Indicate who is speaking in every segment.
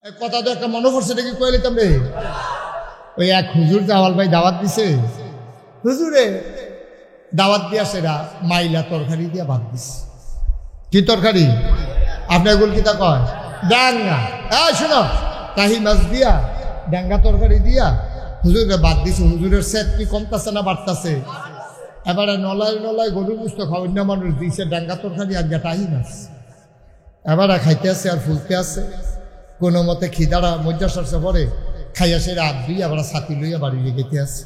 Speaker 1: কথা তো একটা মনে পড়ছে নাকি কয়ে নিতাম রে। ওই এক হুজুর জামাল ভাই দাওয়াত দিছে, হুজুরে দাওয়াত দিয়া সেরা মাইলা তরকারি দিয়া ভাত দিছে। কি তরকারি? আপনার এগুলো কিতা কয়? ডাঙ্গা। হ্যাঁ শোনো, কাহি মাছ দিয়া ডাঙ্গা তরকারি দিয়া হুজুরে ভাত দিছে। হুজুরের সেট কি কমতাছে না বাড়তাছে? এবারে নলায় নলায় গরু বুঝতো খাওয়ান্য মানুষ দিছে ডাঙ্গা তরকারি আর টাহি মাছ। এবারে খাইতে আছে আর ফুলতে আছে। কোনো মতে খিদারা মজ্জা সরষে পরে খাইয়া সে রাত দুই আবার ছাতি লইয়া বাড়ি গেতে আছে।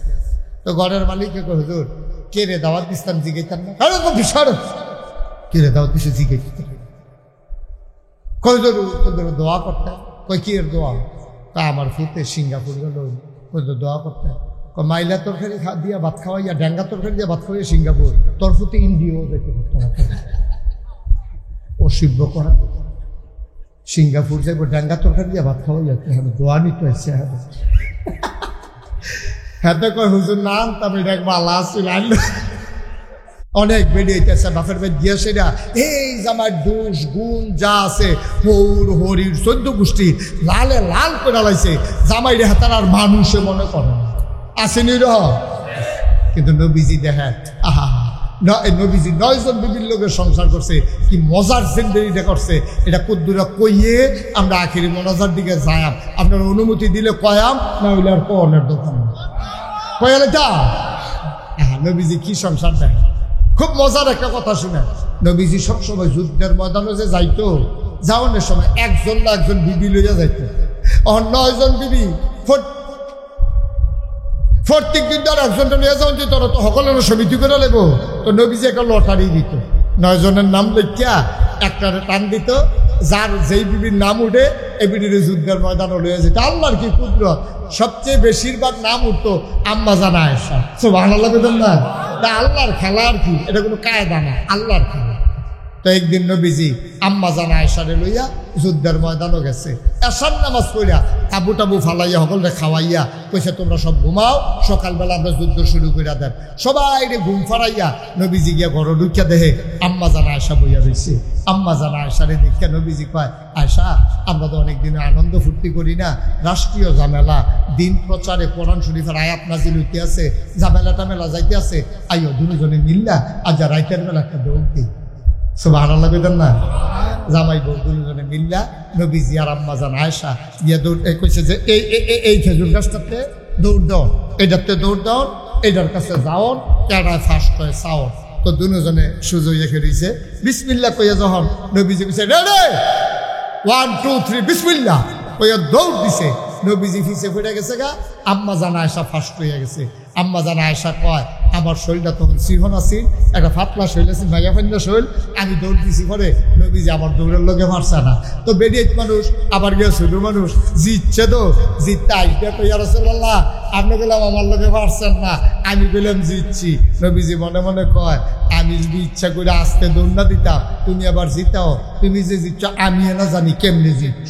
Speaker 1: তো ঘরের মালিককে কয়, হুজুর কে রে দাওয়াত দিতাম জিগাইতাম না? ভীষণ কে রে দাওয়াত দিছে জিগাইতাম। কয় তোদের দোয়া করতে। কয় কি এর দোয়া? আমার ফুতে সিঙ্গাপুর গেল, দোয়া করতে। মাইলা তরকারি দিয়া ভাত খাওয়াইয়া ড্যাঙ্গা তরকারি দিয়া ভাত খাওয়াইয়া সিঙ্গাপুর, তোর ফুতে ইন্ডিয়াও দেখতে অসিব্য করা। সিঙ্গাপুর যাইব ড্যাঙ্গা তরকারি দিয়া ভাত খাওয়াই যাচ্ছে, হ্যাঁ দোয়া নিতে হচ্ছে। হ্যাঁ তো কয় হুজুর নাম তবে দেখবো আল্লাহ আসছিল অনেক বেরিয়েছে বাপের বেদ দিয়ে সেটা এই আমার দোষ গুণ যা আছে হৌর হরির 14 গোষ্ঠী লালে লাল করে লাইছে। জামাই রে হাতার আর মানুষে মনে করে আসেনি র। কিন্তু নবীজি দেখেন আহা নবীজি 9 জন বিভিন্ন লোকের সংসার করছে, কি মজার জিন্দেগিটা করছে। এটা কদ্দুরা কইয়ে আমরা আখিরি মনাজার দিকে যায়াম। আপনার অনুমতি দিলে কয়াম, না হইলে আর কনের দোকান কয়ালে যা। হ্যাঁ নবীজি কি সংসার দেয়। খুব মজার একটা কথা শুনে, নবীজি সবসময় যুদ্ধের ময়দানে যে যাইতো, যাওয়ানোর সময় একজন না একজন বিবি লইয়া যাইতো। 9 জন বিবি প্রত্যেক দিন ধর একজনটা নিয়ে যাও যে তোরা তো সকলের সমিতি করে নেব। তো নবীজি একটা লটারি দিত, 9 জনের নাম লেখিয়া একটা টান দিত, যার যেই বিবির নাম উঠে এই বিবির যুদ্ধের ময়দানে লইয়া যেত। আল্লাহর কি কুদরত, সবচেয়ে বেশিরভাগ নাম উঠতো আম্মা জানা আয়েশা। সুবহানাল্লাহ বলেন না? তা আল্লাহর খেলা আর কি, এটা কোনো কায়দা না, আল্লাহর খেলা। তো একদিন নবীজি আম্মা জানা আয়েশারে লইয়া যুদ্ধের ময়দানও গেছে। এশার নামাজ পড়িয়া তাবু টাবু ফালাইয়া সকলরে খাওয়াইয়া কইছে তোমরা সব ঘুমাও, সকালবেলা আমরা যুদ্ধ শুরু করিয়া দেন। সবাই রে ঘুম ফারাইয়া নবীজি গিয়া ঘর ঢুকিয়া দেখে আম্মা জানা আয়েশা বইয়া রয়েছে। আম্মা জানা আয়েশারে দেখিয়া নবীজি কয়, আয়েশা আমরা তো অনেকদিন আনন্দ ফুর্তি করি না, রাষ্ট্রীয় ঝামেলা, দিন প্রচারে কোরআন শরীফের আয়াত নাজিল হইতে আছে, ঝামেলা টামেলা যাইতে আছে, আইও দুজনে মিল্লা আজ রাইতের বেলা একটা দৌড় দিই। সুবহানাল্লাহ কইতেন না? জামাই বউ দুজনে মিল্লা নবীজি আর আম্মা জান আয়েশা গিয়া দৌড় কইছে যে এই খেজুর গাছটাতে দৌড় দাও, এটাতে দৌড় দাও, এটার কাছে যাও, কেডায় ফার্স্ট হয় চাও। তো দুজনে সুযোগ রেখে দিয়েছে। বিসমিল্লাহ কইয়া যখন নবীজি কইছে রেডি 1 2 3 বিসমিল্লাহ কইয়া দৌড় দিছে। নবীজি ফিসে ফুটে গেছে গা, আম্মা জান আয়েশা ফার্স্ট হইয়া গেছে। আম্মা জান আয়েশা কয় আমার শরীরটা তখন সিহন আছিল, একটা ফাতলা শরীর আছে, ভাইয়া ফান্না শরীর, আমি দৌড় দিছি পরে নবীজি আমার দৌড়ের লোকে মারছে না। তো বেরিয়ে মানুষ আবার গিয়ে ছোট মানুষ জিতছে, তো জিততে আসবে কইয়া রাসূলুল্লাহ আপনি বললাম আমার লোকে মারছেন না, আমি বললাম জিতছি। নবীজি মনে মনে কয় আমি যদি ইচ্ছা করে আসতে দৌড় না দিতাম তুমি আবার জিতাও, তুমি যে জিতছ আমি না জানি কেমনে জিতছ,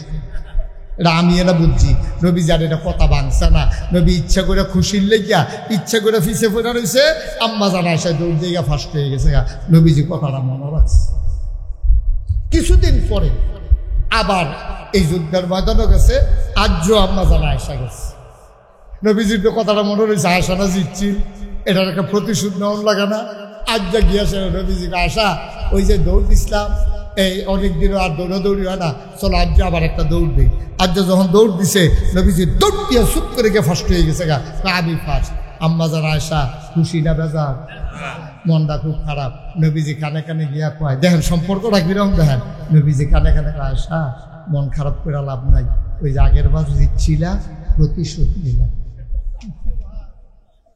Speaker 1: এটা আমি এটা বুঝছি। নবী যার এটা কথা ভাঙছে না, নবী ইচ্ছা করে খুশির লেগিয়া ইচ্ছা করে ফিসে ফোটা রয়েছে। আম্মা জানা আয়েশা দৌড় দিয়ে ফার্স্ট হয়ে গেছে। নবীজি কথাটা মনে রাখছে। কিছুদিন পরে আবার এই যুদ্ধের ময়দানও গেছে, আজও আম্মা জানা আয়েশা গেছে। নবীজির তো কথাটা মনে রয়েছে, আয়েশা না জিতছি, এটার একটা প্রতিশোধ নেওয়ার লাগে না। আজ যা গিয়েছে নবীজি আয়েশা ওই যে দৌড় দিছিলাম এই অনেক দিনও আর দৌড়াদৌড়ি হয় না, চলো আজ আবার একটা দৌড় দিই। আজ যখন দৌড় দিছে নবীজি দৌড় দিয়ে সুপ করে গিয়ে ফার্স্ট হয়ে গেছে গা, আমি ফার্স্ট। আম্মা জান আয়েশা খুশি না বেজার, মনটা খুব খারাপ। নবীজি কানে কানে গিয়া কয়, দেখেন সম্পর্কটা কিরকম দেখেন। নবীজি কানে কানে আয়েশা মন খারাপ করে লাভ নাই, ওই যে আগের বার জিতছিলা প্রতিশোধ নিলাম।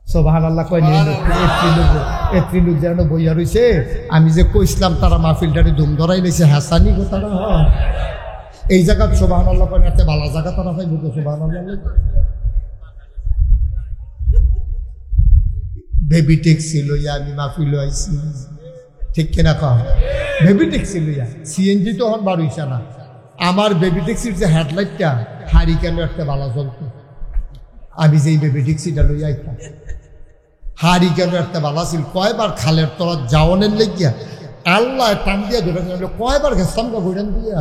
Speaker 1: সুবহানাল্লাহ কয় এত্রিলুক যেন বইয়া রয়েছে, আমি যে কইছিলাম তারা মাহফিলটারে ধুম ধরাই লইছে, হাসানি কথাটা হয় এই জায়গা। সুবহানাল্লাহ কয় এত ভালো জায়গা তারা পাইব তো। সুবহানাল্লাহ বেবি ট্যাক্সি লইয়া আমি মাহফিল আইছি, ঠিক কিনা কম? বেবি ট্যাক্সি লইয়া সিএনজি তো এখন বার হইছে না। আমার বেবি ট্যাক্সির যে হেডলাইটটা হারি কেন একটা ভালো জ্বলতো, আমি যে বেবি ট্যাক্সিটা লইয়া আইতাম হারি কেন একটা ভালো ছিল। কয়বার খালের তলা যাওয়ানের লেগিয়া আল্লাহ টান দিয়া ধরে কয়বার গেছিলাম গা বইরান দিয়া।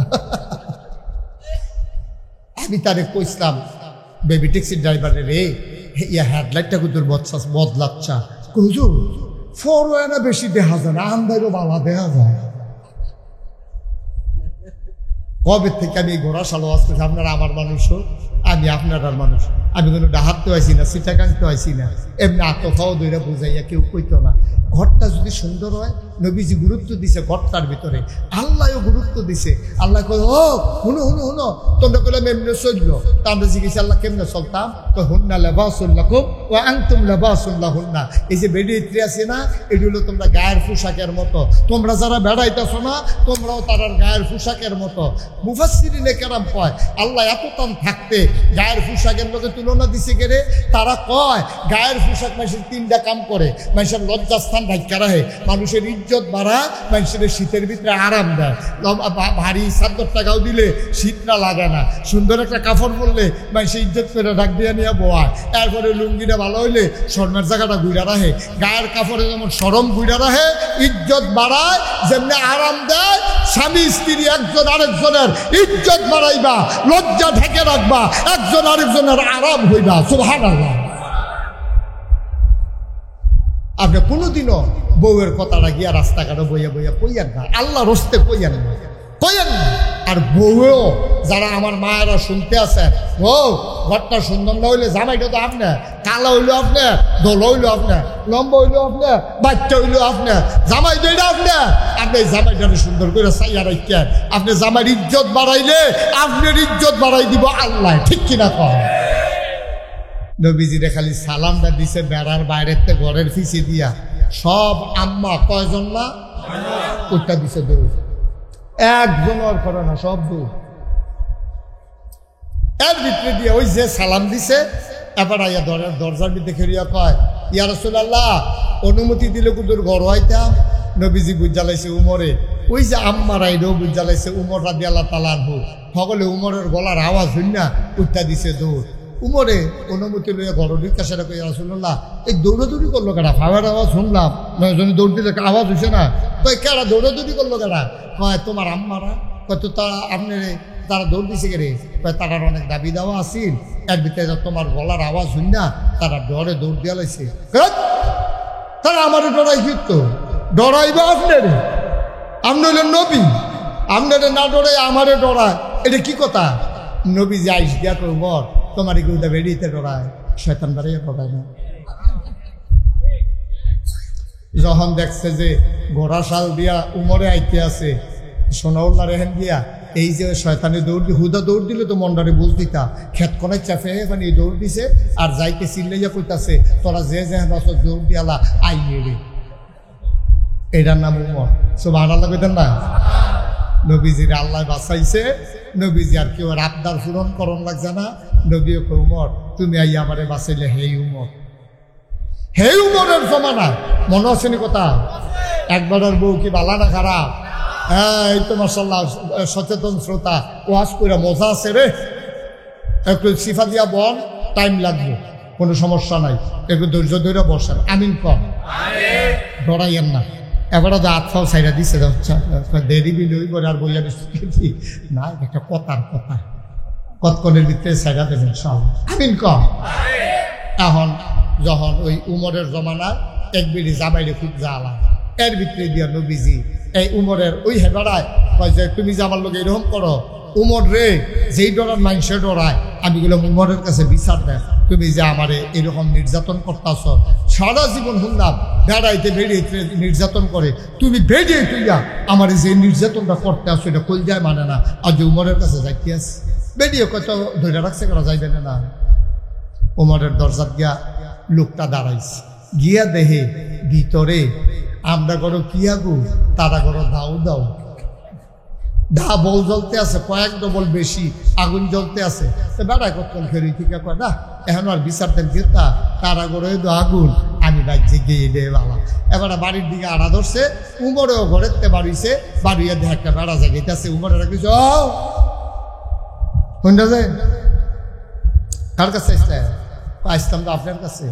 Speaker 1: আমি তারে কইসলাম বেবি ট্যাক্সির ড্রাইভারে রে ইয়া হেডলাইটটা কুতুর বদলাচ্ছা হুজুর ফরওয়ানা বেশি দেখা যায় না আন্দারও বালা দেখা যায় কবে থেকে আমি ঘোড়া সালো আসতে আপনারা আমার মানুষ হোক আমি আপনার মানুষ আমি কোনো ডাহাতে আইসি না সিটাকাংতে আইসি না এমনি আতফাও দইরা বুঝাইয়া কেউ কইতো না ঘরটা যদি সুন্দর হয় নবীজি গুরুত্ব দিছে ঘরটার ভিতরে আল্লাহও গুরুত্ব দিছে আল্লাহ কই ও হুনো হুনো হুনো তোমরা কইলাম এমনি চললো তা আমরা জিজ্ঞেস আল্লাহ কেমনে চলতাম তো হুন্না লেবাসুল্লাকুম ও আনতুম লেবাসুল্লাহুন্না এই যে বেড়িয়ে আছে না এটি হলো তোমরা গায়ের পোশাকের মতো তোমরা যারা বেড়াইতেছো না তোমরাও তারার গায়ের পোশাকের মতো মুফাসসিরিনে কেরাম কয় আল্লাহ এত টান থাকতে গায়ের পোশাকের লোকে তুলনা দিছে গেলে তারা কয় গায়ের পোশাক মানুষের তিনটা কাম করে মানুষের লজ্জাস্থান ঢাকা রাখে মানুষের ইজ্জত বাড়ায় মানুষের শীতের ভিতরে আরাম দেয় ভারী ৭০ টাকাও দিলে শীত না লাগে না সুন্দর একটা কাপড় পরলে মানুষের ইজ্জত করে ডাক দিয়ে নিয়ে বোয়ায় এরপরে লুঙ্গিটা ভালো হইলে শর্মের জায়গাটা ঘুরা রাখে গায়ের কাপড়ে যেমন সরম ঘুরা রাখে ইজ্জত বাড়ায় যেমনি আরাম দেয় স্বামী স্ত্রী একজন আরেকজনের ইজ্জত বাড়াইবা লজ্জা ঢেকে রাখবা একজন আরেকজনের আরাম হইবা সুবহানাল্লাহ আপনি কোনোদিনও বউয়ের কথাটা গিয়া রাস্তাঘাটে বইয়া বইয়া কইয়ান না আল্লাহ রস্তে কইয়ান না কইয়ান না আর বউও যারা আমার মায়েরা শুনতে আছেন বউ ঘরটা সুন্দর না হইলে জামাইটা তো আপনার কালা হইলো আপনার দোল হইলো আপনার লম্বা হইলো আপনার বাচ্চা হইলো আপনার জামাই দুইটা আপনার আপনি জামাইটাকে সুন্দর করে চাইয়া রাখেন আপনি জামাইয়ের ইজ্জত বাড়াইলে আপনার ইজ্জত বাড়াই দিব আল্লাহ ঠিক কিনা কয় নবীজিরে খালি সালামটা দিছে বেড়ার বাইরের তে ঘরের ফিসি দিয়া সব আম্মা কয়জন না ওটা দিছে দৌড় একজন আর করে না সব দৌড় এর ভিতরে দিয়ে ওই যে সালাম দিছে এবার আইয়া দরজার ভিতরে খেলিয়া কয় ইয়া রাসূলুল্লাহ অনুমতি দিলে কুদুর ঘর হইতাম নবীজি বুঝালাইছে উমরে ওই যে আম্মারা এটাও বুঝালাইছে উমর রাদিয়াল্লাহু তাআলা আনহু সকলে উমরের গলার আওয়াজ হই না উঠটা দিছে দৌড় উমরে অনুমতি লইয়া ঘর ঢুকা সেটা কই রাসূলুল্লাহ এই দৌড়াদৌড়ি করলো কেনা ফাওয়ার আওয়াজ শুনলাম নয়জনে দৌড় দিলে আওয়াজ হইছে না তো কেনা দৌড়াদৌড়ি করলো কেনা কয় তোমার আম্মারা কয় তো তারা আপনি তারা দৌড় দিছে কে রে কয় তারার অনেক দাবি দেওয়া আসিল এর ভিতরে তোমার গলার আওয়াজ শুন না তারা ডরে দৌড় দিয়া লাইছে তারা আমারে ডরাই ফিরতো ডরাইবা আপনারে আপনি হইলেন নবী আপনারে না ডরাই আমারে ডরায় এটা কি কথা নবী যে আইস দিয়া কই উমর তোমার এগুলো বেরিয়েতে ডরায় শয়তান বাড়িয়ে ডরায় না যখন দেখছে যে ঘোড়া শাল দিয়া উমরে আইতে আছে সোনাউল্লাহ রেহেন দিয়া এই যে শয়তানি দৌড় দিয়ে হুদা দৌড় দিলে তো মন্ডারে বুঝ দিতা খেত কোনায় চাপে মানে দৌড় দিছে আর যাইতে চিল্লাইয়া কইতাছে তোরা যে বছর দৌড় দিয়ালা আইয়ে রে এটার নাম উমর সুবহানাল্লাহ কইতেন না নবীজির আল্লাহ বাঁচাইছে নবীজি আর কেউ আবদার পূরণ করন লাগছে না নবী কই উমর তুমি আইয়া আমারে বাঁচাইলে হে উমরের জমানা মনে আছে নি কথা একবারের বউ কি বালা না খারাপ হ্যাঁ এই তো মাশাআল্লাহ সচেতন শ্রোতা ওয়াজ করে মজা আছে রে একটু সিফা দিয়া বল টাইম লাগবে কোনো সমস্যা নাই একটু ধৈর্য ধরে বসেন আমিন কম ডরাইয়েন না এবারে তো আতফাও সাইডা দিছে দেরি বিল ওই করে আর বইয়া দিচ্ছি না একটা কথার কথা কতক্ষণের ভিতরে সাইডা দেবেন সব আমিন কম এখন যখন ওই উমরের জমানায় এক বিড়ি জামাইরে খুব জ্বালা এর ভিতরে দিয়া নবীজি এই উমরের ওই হেবাড়ায় কয় যে তুমি যে আমার লোক এরকম করো উমর রে যেই ডরার মানুষের ডরায় আমি গেলাম উমরের কাছে বিচার দেন তুমি যে আমারে এরকম নির্যাতন করতেছ সারা জীবন শুনলাম বেড়াইতে বেরিয়ে নির্যাতন করে তুমি বেরিয়ে তুইয়া আমার যে নির্যাতনটা করতে আসো এটা কই যায় মানে না আর যে উমরের কাছে যাইতে আস বেরিয়ে কত ধৈর্য রাখছে করা যাইবে না উমরের দরজাত গিয়া লোকটা দাঁড়াইছে গিয়া দেহে ভিতরে আমরা করো কি আগু তারা করো দাও ধা বল জ্বলতে আছে কয়েক ডবল বেশি আগুন জ্বলতে আছে তো বেড়ায় কতক্ষণ ফেরি থেকে কয় না এখন আর বিচার দেন কেতা তারা করে আগুন আমি রাজ্যে গিয়ে দে বাবা এবারে বাড়ির দিকে আড়া ধরছে উমরেও ঘরের তে বাড়িছে বাড়িয়ে দেখ একটা বেড়া জায়গাইতেছে উমরে রাখিস কোনটা যায় কার কাছে আসলাম তো আপনার কাছে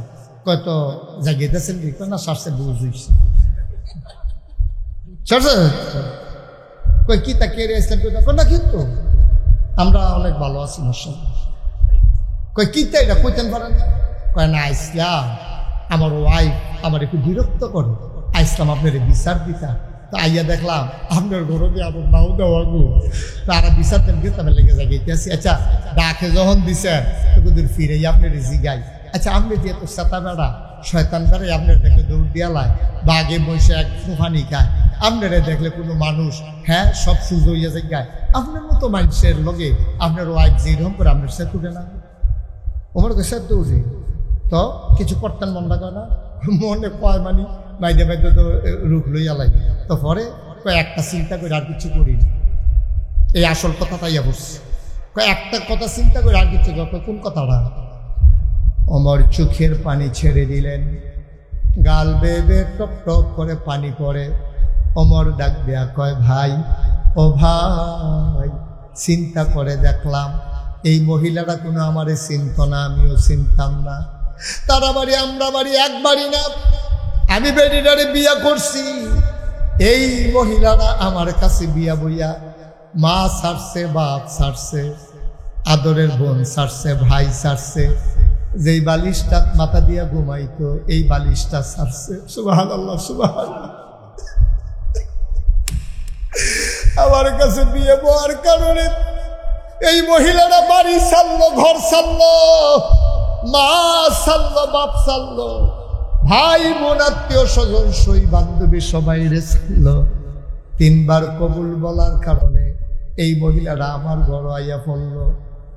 Speaker 1: কত জায়গাইতেছেন কি না সারছে বুঝ হইছে সারছে কই কি তা কেড়ে আসলেন না কিন্তু আমরা অনেক ভালো আছি মাশাআল্লাহ। কয় কিতা এটা কইতেন পারেন? কয় না, আইসলাম আমার ওয়াইফ আমার একটু বিরক্ত করে, আইসলাম আপনার বিচার দিতা। তো আইয়া দেখলাম আপনার ঘরে দিয়ে আমার নাও দেওয়া গো, তারা বিচার দেন গেতাম লেগে যায় গেছি। আচ্ছা ডাকে যখন দিছেন তোদের ফিরে আপনার জিগাই, আচ্ছা আপনি দিয়ে তো সাতা বেড়া শয়তান বেড়াই আপনার দেখলে দৌড় দিয়ালায় বাঘে বসে এক ফুফানি খায়, আপনারা দেখলে কোনো মানুষ হ্যাঁ সব সুযোগ হইয়া যায় গায়, আপনার মতো মানুষের লগে আপনার ওয়াইফ যেরকম করে আপনার সে তুলে না ওমর সে দৌড়ি তো কিছু করতেন মন লাগা না মনে কয় মানি বাইদে বাইদে তো রুখ লইয়া লাগে। তো পরে একটা চিন্তা করে আর কিছু করি না, এই আসল কথা তাইয়া বসছে। একটা কথা চিন্তা করে আর কিছু কোন কথাটা? ওমর চোখের পানি ছেড়ে দিলেন, গাল বেয়ে টপ টপ করে পানি পড়ে। ওমর ডাক দেয়া কয় ভাই, ও ভাই, চিন্তা করে দেখলাম এই মহিলারা কোনো আমারে চিনত না, আমিও চিনতাম না। তারা বাড়ি আমরা বাড়ি এক বাড়ি না, আমি বেডিটারে বিয়া করছি, এই মহিলারা আমার কাছে বিয়া বইয়া মা ছাড়ছে, বাপ ছাড়ছে, আদরের বোন ছাড়ছে, ভাই ছাড়ছে, যেই বালিশটা মাথা দিয়া ঘুমাইতো এই বালিশটা ছাড়ছে। সুবহানাল্লাহ সুবহানাল্লাহ। আমার কাছে বিয়ে বওয়ার কারণে এই মহিলারা বাড়ি ছাড়লো, ঘর ছাড়লো, মা ছাড়লো, বাপ ছাড়লো, ভাই বোন আত্মীয় স্বজন সই বান্ধবী সবাই রে ছাড়লো। 3 বার কবুল বলার কারণে এই মহিলারা আমার ঘর আইয়া পড়লো,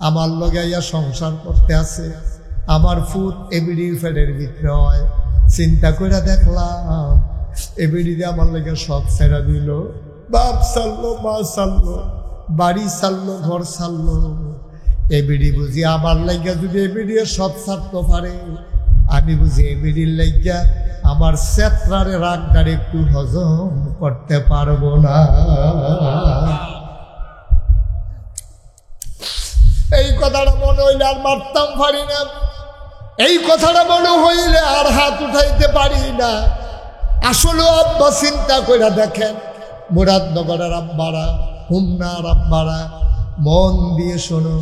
Speaker 1: আমার লগে আইয়া সংসার করতে আছে। আমার ফুট এবিডির ফেডের ভিতরে হয়। চিন্তা করে দেখলাম এবিডিতে আমার লেগে সব ছেড়া দিল, বাপ ছাড়লো, মা ছাড়লো, বাড়ি ছাড়লো, ঘর ছাড়লো। এবিডি বুঝি আমার লাইগা যদি এবিডি সব ছাড়তে পারে, আমি বুঝি এবিডির লাইগা আমার সেত্রারে রাগটারে একটু হজম করতে পারবো না। এই কথাটা মনে হইলে আর মারতাম পারি না, এই কথাটা মনে হইলে আর হাত উঠাইতে পারি না। আসলে আব্বা চিন্তা করে দেখেন, মুরাদনগরের আব্বারা, হুমনার আব্বারা, মন দিয়ে শোনো,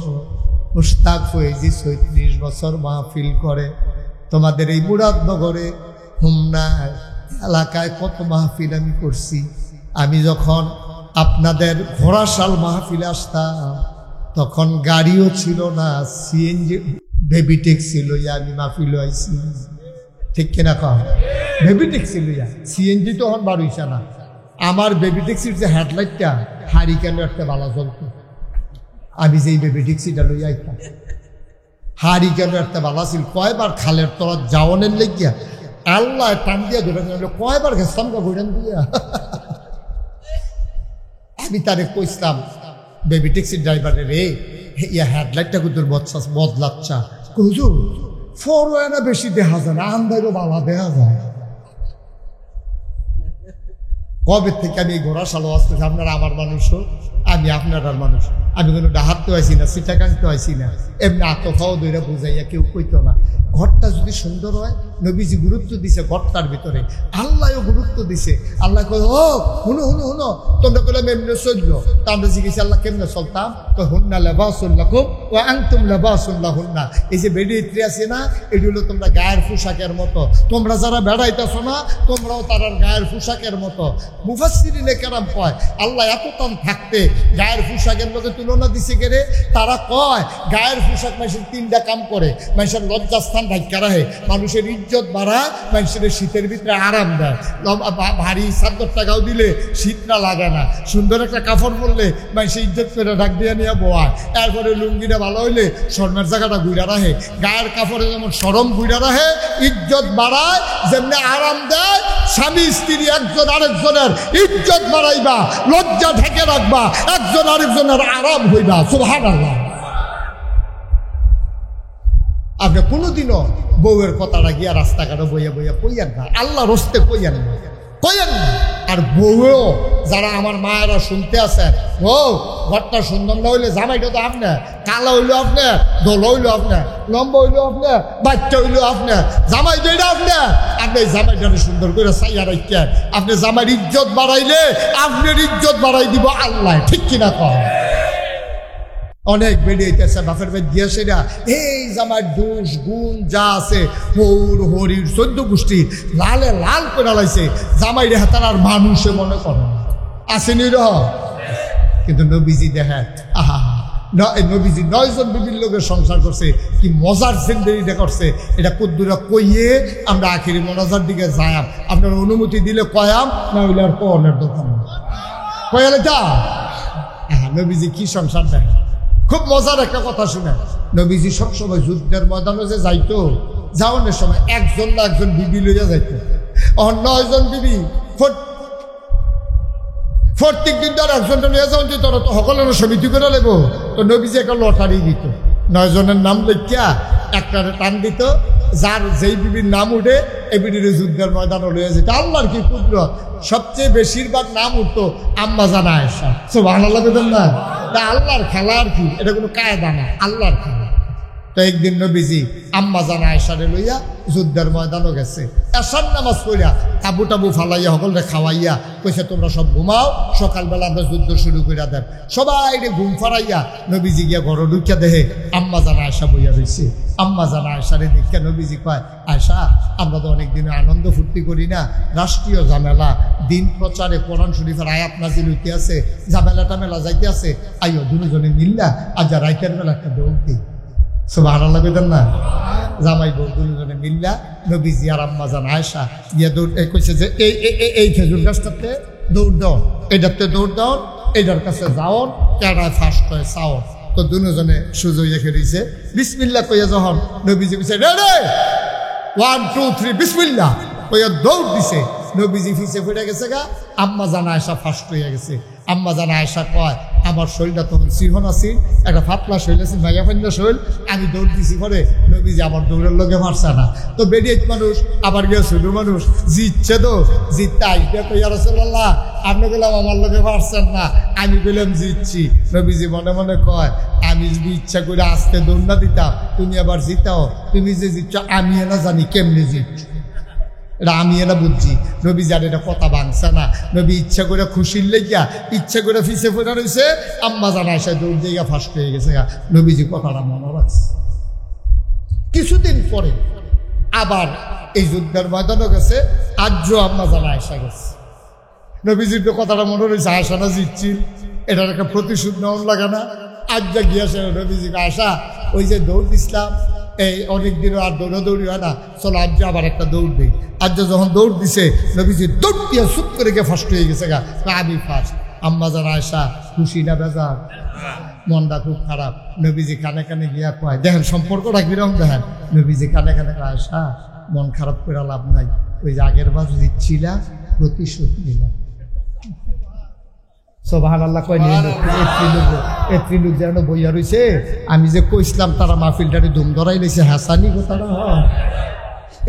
Speaker 1: মুশতাক ফয়েজি ৩৬ বছর মাহফিল করে। তোমাদের এই মুরাদনগরে হুমনার এলাকায় কত মাহফিল আমি করছি। আমি যখন আপনাদের ঘোড়াশাল মাহফিলে আসতাম তখন গাড়িও ছিল না, সিএনজি বেবি ট্যাক্সি লইয়া আমি মাহফিল আইছি, ঠিক কিনা কম? বেবি ট্যাক্সি লইয়া, সিএনজি তখন বার হইছে না। আমার বেবি ট্যাক্সির যে হেডলাইটটা হারিকেন একটা বালা জ্বলত, আমি যেই বেবি ট্যাক্সিটা লইয়া আইতাম, হারিকেন একটা বালা ছিল। কয়বার খালের তলা যাওয়ানের লেগিয়া আল্লাহ টান দিয়া ধরে কয়বার গেছিলাম ঘুরেন দিয়া। আমি তারে কইসলাম বেবি ট্যাক্সির ড্রাইভারে, রে ইয়া হেডলাইটটা কুতুর বদলাচ্ছা, হুজুর ফরওয়ানা বেশি দেখা যায় না, আন্দারও বাবা দেখা যায়। কবে থেকে আমি ঘোড়াশাল আসতেছি, আপনারা আমার মানুষও, আমি আপনার মানুষ। আমি কোনো ডাহাতে আইছি না, সিটাকাংতে আইছি না, এমনি আতফাও দইরা বুঝাইয়া কেউ কইতো না। ঘরটা যদি সুন্দর হয়, নবীজি গুরুত্ব দিছে ঘরটার ভিতরে, আল্লাহও গুরুত্ব দিছে। আল্লাহ কয় ও হুনো হুনো হুনো, তোমরা কইলাম এমনি চললো, তা আমরা জিজ্ঞেস আল্লাহ কেমনে চলতাম? তো হুন্না লেবাসুন লাকুম ওয়া আনতুম লেবাসুন লাহুন্না। এই যে বেড়িয়ে আছে না, এটি হলো তোমরা গায়ের পোশাকের মতো। তোমরা যারা বেড়াইতেছো না, তোমরাও তার গায়ের পোশাকের মতো। মুফাসসিরিনে কেরাম কয় আল্লাহ এত টান থাকতে গায়ের পোশাকের মধ্যে তুলনা দিছে গেরে। তারা কয় গায়ের পোশাক মানুষের 3টা কাম করে, মানুষের লজ্জাস্থান ঢাকা রাখে, মানুষের ইজ্জত বাড়ায়, মানুষের শীতের ভিতরে আরাম দেয়। ভারী চাদর টাকাও দিলে শীত না লাগে না, সুন্দর একটা কাপড় পরলে মানুষের ইজ্জত করে ঢাক দিয়ে নিয়ে বোয়ায়। এরপরে লুঙ্গিটা ভালো হইলে শরমের জায়গাটা ঘুরা রাখে। গায়ের কাপড়ে যেমন শরম ঘুরা রাখে, ইজ্জত বাড়ায়, যেমনি আরাম দেয়। স্বামী স্ত্রী একজন আরেকজনের ইজ্জত বাড়াইবা, লজ্জা ঢেকে রাখবা, একজন আরেকজনের আরাম হইবা। সুবহানাল্লাহ। আপনি কোনোদিনও বউয়ের কথাটা গিয়া রাস্তাঘাটে বইয়া বইয়া কইয়েন না, আল্লাহ রস্তে কইয়েন না, কইয়েন না। আর বউও যারা আমার মায়েরা শুনতে আছেন, বউ ঘরটা সুন্দর না হইলে জামাইটা তো আপনার, কালো হইলো আপনার, দোল হইলো আপনার, লম্বা হইলো আপনার, বাচ্চা হইলো আপনার, জামাই যেটা আপনার, আপনি জামাইটাকে সুন্দর করে চাইয়া রাখেন। আপনি জামাইয়ের ইজ্জত বাড়াইলে আপনার ইজ্জত বাড়াই দিব আল্লাহ, ঠিক কিনা কন? অনেক বেরিয়েছে বাপের বাড়ি দিয়ে সেটা এই জামার দোষ গুণ যা আছে হৌর হরির 14 গোষ্ঠী লালে লাল করে লাইছে জামাই রে হাতার আর মানুষে মনে করে আসেনি র। কিন্তু নবীজি দেখেন আহা নবীজি 9 জন বিভিন্ন লোকের সংসার করছে, কি মজার জিন্দেগিটা করছে। এটা কুদ্দুরা কইয়ে আমরা আখিরি মনাজার দিকে যায়াম, আপনার অনুমতি দিলে কয়াম, না হইলে আর কনের দোকান কয়ালে যা। হ্যাঁ, নবীজি কি সংসার দেখে। খুব মজার একটা কথা শুনে, নবীজি সবসময় যুদ্ধের ময়দানে যে যাইতো, যাওয়ানোর সময় একজন না একজন বিবি লইয়া যাইতো। 9 জন বিবি প্রত্যেক দিন তার একজনটা নিয়ে যাওয়া যে তোরা তো সকলের সমিতি করে নেব। তো নবীজি একটা লটারি দিত, 9 জনের নাম লেখিয়া একটা টান দিত, যার যেই বিবির নাম উঠে এই বিবির যুদ্ধের ময়দানে লইয়া যেত। আল্লাহর কি কুদরত, সবচেয়ে বেশিরভাগ নাম উঠতো আম্মা জানা আয়েশা। সুবহানাল্লাহ বলেন না? তা আল্লাহর খেলা আর কি, এটা কোনো কায়দা না, আল্লাহর খেলা। তো একদিন নবীজি আম্মা জানা আয়েশারে লইয়া যুদ্ধের ময়দানও গেছে। এশার নামাজ পড়িয়া তাবু টাবু ফালাইয়া সকলরে খাওয়াইয়া কইছে তোমরা সব ঘুমাও, সকালবেলা আমরা যুদ্ধ শুরু করিয়া দেন। সবাই ঘুম ফারাইয়া নবীজি গিয়া ঘর ঢুকিয়া দেখে আম্মা জানা আয়েশা বইয়া রয়েছে। আম্মা জানা আয়েশারে দেখিয়া নবীজি কয়, আয়েশা আমরা তো অনেকদিন আনন্দ ফুর্তি করি না, রাষ্ট্রীয় ঝামেলা, দিন প্রচারে কোরআন শরীফের আয়াত নাজিল হইতে আছে, ঝামেলা টামেলা যাইতে আছে, আইও দুজনে মিল্লা আজ রাইতের বেলা একটা দৌড় দিই। সুবহানাল্লাহ কইতেন না? জামাই বউ দুজনে মিল্লা নবীজি আর আম্মা জান আয়েশা গিয়া দৌড় কইছে যে এই খেজুর গাছটাতে দৌড় দাও, এটাতে দৌড় দাও, এটার কাছে যাও, কেডায় ফার্স্ট হয় চাও। তো দুজনে সুযোগ রেখে দিয়েছে। বিসমিল্লাহ কইয়া যখন নবীজি কইছে রে 1 2 3 বিসমিল্লাহ কইয়া দৌড় দিছে, নবীজি ফিসে পড়ে গেছে গা, আম্মা জান আয়েশা ফার্স্ট হইয়া গেছে। আম্মা জান আয়েশা কয় আমার শরীরটা তখন সিহন আছি, একটা ফাতলা শরীর আছে, ভাইয়া ফাইন্দা শরীর, আমি দৌড় দিছি পরে নবীজি আমার দৌড়ের লোকে মারছে না। তো বেরিয়ে মানুষ আবার গিয়ে ছোট মানুষ জিতছে, তো জিততে আসবে কইয়া রাসূলুল্লাহ আপনি বললাম আমার লোকে মারছেন না, আমি বললাম জিতছি। নবীজি মনে মনে কয় আমি যদি ইচ্ছা করে আসতে দৌড় না দিতাম, তুমি আবার জিতাও, তুমি যে জিতছ আমি না জানি কেমনি জিতছ, এটা আমি এটা বুঝছি। নবী যার এটা কথা ভাঙছে না, নবী ইচ্ছা করে খুশির লেগিয়া ইচ্ছা করে ফিসে ফোটা রয়েছে, আম্মা জানা আয়েশা দৌড় দিয়ে ফার্স্ট হয়ে গেছে। নবীজি কথাটা মনে রাখছে। কিছুদিন পরে আবার এই যুদ্ধের ময়দানও গেছে, আজও আম্মা জানা আয়েশা গেছে। নবীজির তো কথাটা মনে রয়েছে, আয়েশা না জিতছি, এটার একটা প্রতিশোধ নেওয়ার লাগে না। আজ যা গিয়েছে নবীজিকে, আয়েশা ওই যে দৌড় দিছিলাম এই অনেকদিনও আর দৌড়াদৌড়ি হয় না, চলো আজ আবার একটা দৌড় দিই। আজ যখন দৌড় দিছে নবীজি দৌড় দিয়ে চুপ করে গিয়ে ফার্স্ট হয়ে গেছে গা, আমি ফার্স্ট। আম্মা জান আয়েশা খুশি না বেজার, মনটা খুব খারাপ। নবীজি কানে কানে গিয়া কয়, দেখেন সম্পর্কটা কিরকম, দেখেন নবীজি কানে কানে আয়েশা মন খারাপ করে লাভ নাই, ওই যে আগের বার দিচ্ছিলা প্রতিশোধ নিলাম। সুবহানাল্লাহ কয় এত্রিলুক যেন বইয়া রয়েছে, আমি যে কইছিলাম তারা মাহফিলটারে ধুম ধরাই লইছে, হাসানি কথাটা হয়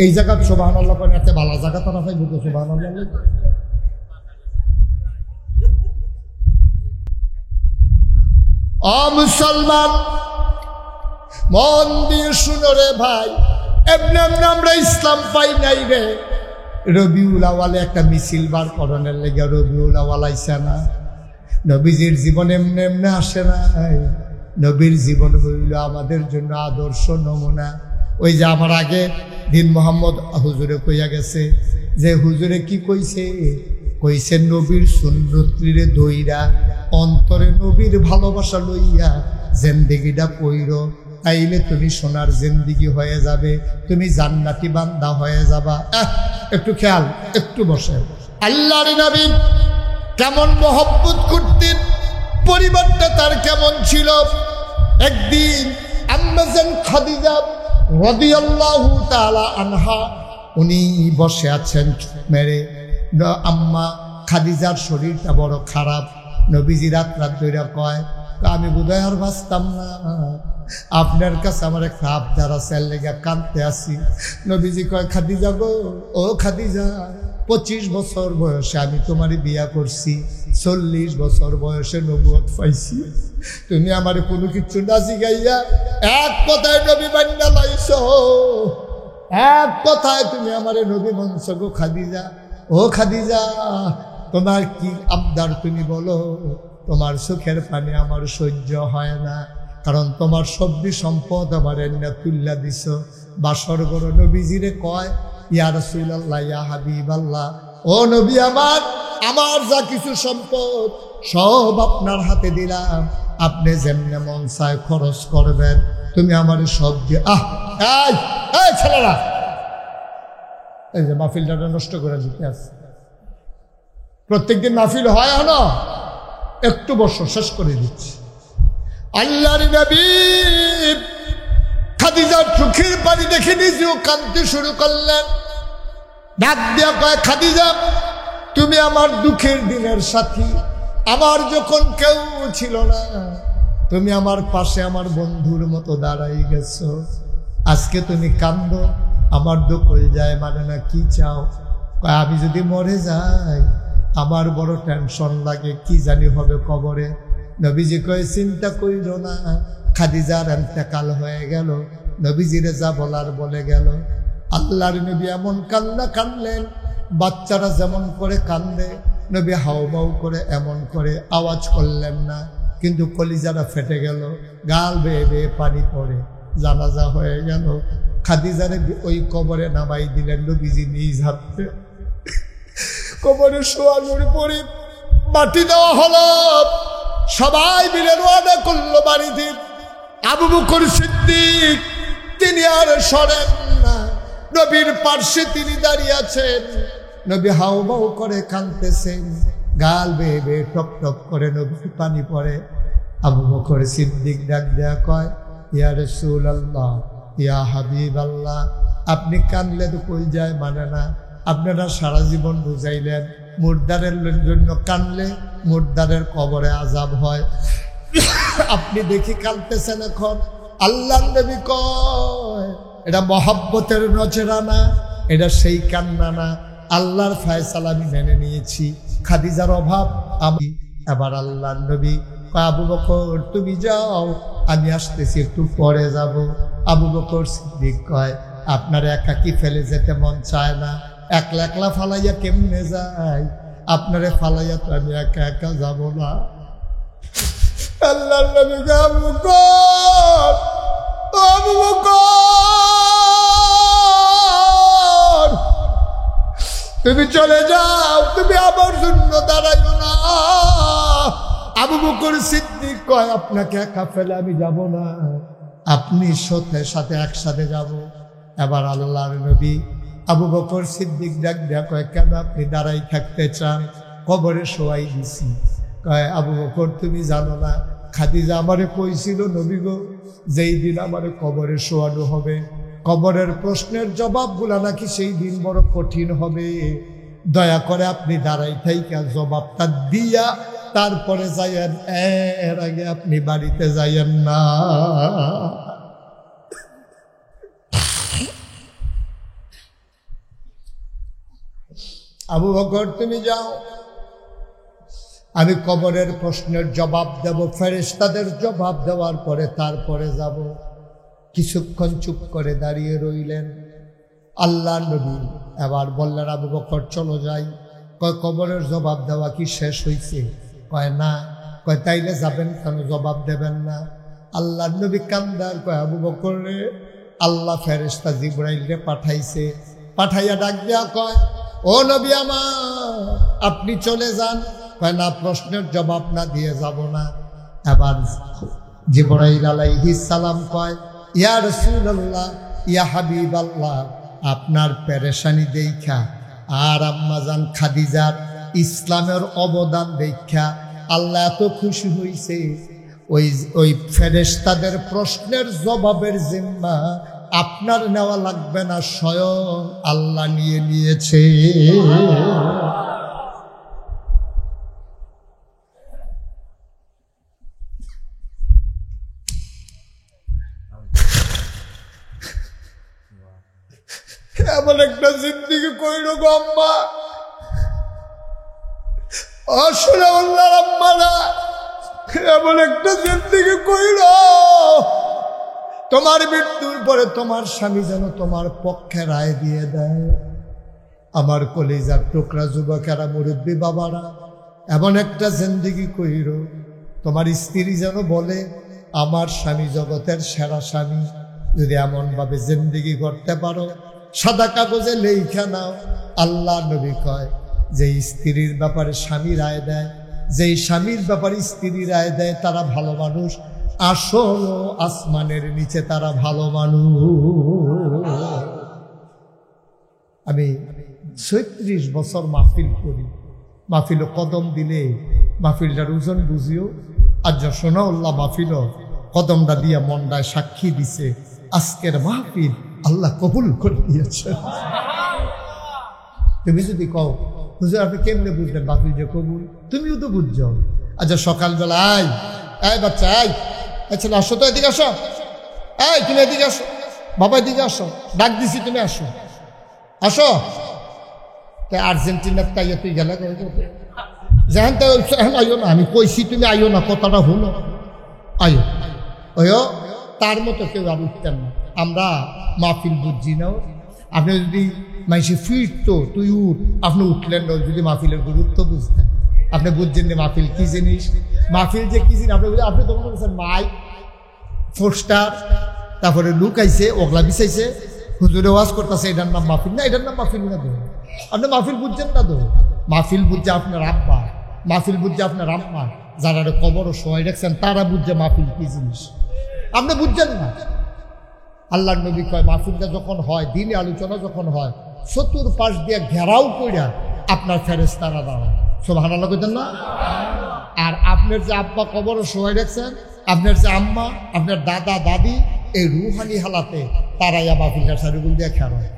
Speaker 1: এই জায়গা। সুবহানাল্লাহ কয় এত ভালো জায়গা তারা পাইব তো। সুবহানাল্লাহ মুসলমান মন দিয়ে শুনো রে ভাই, এমনি এমনি আমরা ইসলাম পাই নাই রে। রবিউল আওয়ালে একটা মিছিল বার করণের লেগে রবিউল আওয়াল আইসা না, নবীজির জীবন এমনি এমনি আসে নাই। নবীর জীবন হইল আমাদের জন্য আদর্শ নমুনা। ওই যে আমার আগে দিন মোহাম্মদ হুজুরে কইয়া গেছে, যে হুজুরে কি কইছে, কইছে নবীর সুন্নতরে ধইরা অন্তরে নবীর ভালোবাসা লইয়া জিন্দেগিটা পইর, তাইলে তুমি সোনার জিন্দেগি হয়ে যাবে, তুমি জান্নাতি বান্দা হয়ে যাবা। একটু খেয়াল, একটু বসে। আল্লাহর নবী কেমন মহব্বত করতেন, পরিবারটা তার কেমন ছিল। একদিন আম্মা জান খাদিজা রাদিয়াল্লাহু তাআলা আনহা উনি বসে আছেন মেরে। আম্মা খাদিজার শরীরটা বড় খারাপ। নবীজি রাত ধরে কয়, আমি বোধহয় আর বাঁচতাম না, আপনার কাছে আমার একটা আবদার আছে, লেগা কাঁদতে আসি। নবীজি কয়, খাদিজা গো, ও খাদিজা, 25 বছর বয়সে আমি তোমারে বিয়া করছি, 40 বছর বয়সে নবুয়ত পাইছি, তুমি আমারে কোনো কিছু না জিগাইয়া এক কথায় নবী বান্না লাইছো, এক কথায় তুমি আমারে নবী মানছো গো খাদিজা। ও খাদিজা, তোমার কি আবদার তুমি বলো, তোমার চোখের পানি আমার সহ্য হয় না। কারণ তোমার সবজি সম্পদ আমার এনে তুল্লা দিছ। বাসর গড় নবীজিরে কয়, ইয়া রাসূলুল্লাহ, ইয়া হাবিবাল্লাহ, ও নবী আমার, আমার যা কিছু সম্পদ সব আপনার হাতে দিলাম, আপনি যেমনে মন চায় খরচ করবেন, তুমি আমার সব দিয়ে। এই ছেলেরা, এই যে মাহফিলটা নষ্ট করে দিতে আছে। প্রত্যেকদিন মাহফিল হয় না, একটু বছর শেষ করে দিচ্ছি। আল্লাহর নবী খাদিজার চোখের পানি দেখে নিজেও কাঁদতে শুরু করলেন। ডাক দিয়া কয়, খাদিজা, তুমি আমার দুঃখের দিনের সাথী। আমার যখন কেউ ছিল না, তুমি আমার পাশে আমার বন্ধুর মতো দাঁড়াই গেছো। আজকে তুমি কান্দো, আমার দুঃখ যায় মানে না। কি চাও? আমি যদি মরে যাই আমার বড় টেনশন লাগে, কি জানি হবে কবরে। নবীজি কয়, চিন্তা কইরো না, খাদিজার ইন্তেকাল হয়ে গেল। নবীজিরে যা বলার বলে গেল। আল্লাহর নবী এমন কান্না কানলেন, বাচ্চারা যেমন করে কান্দে, নবী হাউমাউ করে এমন করে আওয়াজ করলেন না, কিন্তু কলিজারা ফেটে গেল, গাল বেয়ে বেয়ে পানি পড়ে। জানাজা হয়ে গেল। খাদিজারে ওই কবরে নামাই দিলেন নবীজি নিজ হাতে। কবরে শোয়ানোর পরে মাটি দেওয়া হলো, সবাই মিলে রওনা করলো বাড়িতে। আবু বকর সিদ্দিক তিনি আর সরেন না, নবীর পার্শ্বে তিনি দাঁড়িয়ে আছেন। নবী হাউমাউ করে কাঁদতেছেন, গাল বেয়ে বেয়ে টপ টপ করে নবীর পানি পড়ে। আবু বকর সিদ্দিক ডাক দেয়া কয়, ইয়া রাসূলুল্লাহ, ইয়া হাবিবাল্লাহ, আপনি কাঁদলে তো কই যায় মানে না। আপনারা সারা জীবন বুঝাইলেন মুর্দারের জন্য কাঁদলে মুর্দারের কবরে আযাব হয়, আপনি দেখি কাঁদতেছেন এখন। আল্লাহর নবী কয়, এটা মহব্বতের নজরানা, এটা সেই কান্না না। আল্লাহর ফয়সালা আমি মেনে নিয়েছি, খাদিজার অভাব আমি। এবার আল্লাহর নবী কয়, আবু বকর তুমি যাও, আমি আসতেছি, একটু পরে যাব। আবু বকর সিদ্দিক কয়, আপনার একাকি ফেলে যেতে মন চায় না, একলা একলা ফালাইয়া কেমনে যায়? আপনারে ফালাইয়া তো আমি একা একা যাব না। আল্লাহর নবী আবু বকর, আবু বকর তুমি চলে যাও, তুমি আমার জন্য দাঁড়াইও না। আবু বকর সিদ্দিক কয়, আপনাকে একা ফেলে আমি যাব না, আপনি সাথে একসাথে যাব। এবার আল্লাহর নবী আবু বকর সিদ্দিক ডাক দেয়া কয়, কেন আপনি দাঁড়াই থাকতে চান? কবরে শোয়াই দিছি। কয়, আবু বকর তুমি জানো না, খাদিজা আমারে কইছিল নবী গো, যেই দিন আমারে কবরে শোয়ানো হবে, কবরের প্রশ্নের জবাবগুলা নাকি সেই দিন বড় কঠিন হবে। দয়া করে আপনি দাঁড়াই থাইকা জবাবটা দিয়া তারপরে যাইয়েন, এর আগে আপনি বাড়িতে যাইয়েন না। আবু বকর তুমি যাও, আমি কবরের প্রশ্নের জবাব দেব, ফেরেশতাদের জবাব দেওয়ার পরে তারপরে যাব। কিছুক্ষণ চুপ করে দাঁড়িয়ে রইলেন। আল্লাহ নবী এবার বললেন, আবু বকর চলো যাই। কয়, কবরের জবাব দেওয়া কি শেষ হয়েছে? কয় না। কয়, তাইলে যাবেন কেন, জবাব দেবেন না? আল্লাহ নবী কান্দার কয়, আবু বকর রে, আল্লাহ ফেরেশতা জিবরাইলকে পাঠাইছে। পাঠাইয়া ডাক দেয়া কয়, ও নবী আমার, আপনি চলে যান। কয়, না, প্রশ্নের জবাব না দিয়ে যাব না। এবার জিবরাইল আলাইহিস সালাম কয়, ইয়া রাসূলুল্লাহ, ইয়া হাবিবাল্লাহ, আপনার পেরেশানি দেখা আর আম্মাজান খাদিজার ইসলামের অবদান দেখা আল্লাহ এত খুশি হইছে, ওই ফেরেশতাদের প্রশ্নের জবাবের জিম্মা আপনার নেওয়া লাগবে না, স্বয়ং আল্লাহ নিয়ে নিয়েছে। এমন একটা জিন্দিগি কইল গো আম্মা, আসলে আল্লাহর আম্মারা, এমন একটা জিন্দিগি কইল, তোমার মৃত্যুর পরে তোমার স্বামী যেন তোমার পক্ষে রায় দিয়ে দেয়। আমার কলিজার টুকরা যুবকেরা, মুরব্বী বাবারা, এমন একটা জিন্দিগি কইল, তোমার স্ত্রী যেন বলে, আমার স্বামী জগতের সেরা স্বামী, যদি এমনভাবে জিন্দেগি করতে পারো সাদা কাগজে লেখা নাও। আল্লাহ নবী কয়, যে স্ত্রীর ব্যাপারে স্বামী রায় দেয়, যেই স্বামীর ব্যাপারে স্ত্রী রায় দেয় তারা ভালো মানুষ, আসল আসমানের নিচে তারা ভালো মানুষ। আমি ৩৬ বছর মাহফিল করি, মাহফিল কদম দিলে মাহফিলটার ওজন বুঝিও। আর যশোনাউল্লাহ মাহফিল কদমটা দিয়ে মন্ডায় সাক্ষী দিছে আজকের মাহফিল আল্লাহ কবুল করে দিয়েছে। তুমি যদি কও হুজুর আপনি কেমনে বুঝলেন মাহফিল যে কবুল, তুমিও তো বুঝছো। আচ্ছা সকালবেলা আয় বাচ্চা আচ্ছা আসো তো, এদিকে আসো, তুমি এদিকে আসো, বাবা এদিকে আসো, ডাক দিছি তুমি আসো আসো। তাই আর্জেন্টিনার তাই তুই গেলে যেখান এখন আইও না, আমি কইছি তুমি আইও না, কথাটা হলো আইও ওইও। তার মতো কেউ আর উঠতেন না। আমরা মাহফিল বুঝছি না। আপনি যদি মাইসে ফিরতো তুই উঠ, আপনি উঠলেন না। যদি মাহফিলের গুরুত্ব বুঝতেন, আপনি বুঝছেন না মাহফিল কি জিনিস, মাহফিল যে কি জিনিস। আপনি তখন বলছেন মাইক পোস্টার, তারপরে লুক আইছে, ওগলা বিছাইছে, হুজুরে ওয়াজ করতেছে, এটার নাম মাহফিল না, এটার নাম মাহফিল না। তো আপনি মাহফিল বুঝছেন না। তো মাহফিল বুঝছে আপনার আব্বা, মাহফিল বুঝছে আপনার আম্মা, যারা কবরও সবাই রাখছেন তারা বুঝছে মাহফিল কি জিনিস, আপনি বুঝছেন না। আল্লাহর নবী কয় মাহফিলটা যখন হয়, দিনে আলোচনা যখন হয়, চতুর্পাশ দিয়ে ঘেরাও কইরা আপনার ফেরেশতারা দাঁড়ায়। সুবহানাল্লাহ কইতেন না? আর আপনার যে আব্বা কবরও সবাই রাখছেন, আপনার যে আম্মা, আপনার দাদা দাদি, এই রুহানি হালাতে তারাই মাহফিলটার সারিগুল দিয়ে খেলা হয়।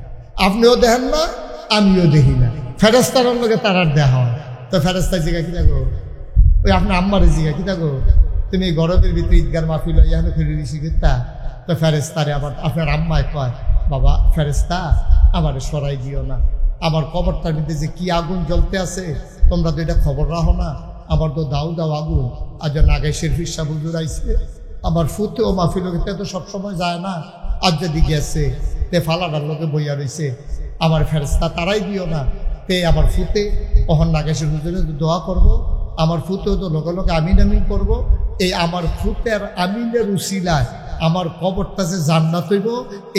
Speaker 1: আপনিও দেখেন না, আমিও দেখি না, ফেরেশতার লগে তারার দেখা হয়। তো ফেরেশতার জিগা কি থাকো, ওই আপনার আম্মার জিগা কি থাকো, তুমি গরমের ভিতরে ঈদগার মাহফিল হয় এখানে ফিরে দিছি কিতা। তো ফেরেশতারে আবার আপনার আম্মায় কয়, বাবা ফেরেশতা আমারে সরাই দিও না, আমার কবরটার মধ্যে যে কি আগুন জ্বলতে আছে তোমরা তো এটা খবর রাখো না, আমার তো দাও দাও আগুন। আজ নাগাই শেরফির সাহ হুজুর আইছে, আমার ফুতেও মাহফিল তো সবসময় যায় না, আজ যদি গেছে তে ফালাডার লোকে বইয়া রয়েছে, আমার ফেরেশতা তারাই দিও না। তে আমার ফুতে ওহন নাগেশের হুজুরে দোয়া করবো, আমার ফুতেও তো লগে লগে আমিন আমিন করবো। এই আমার ফুতের আমিনের উসিলায় আমার কবরটা যে জান্নাত হইব,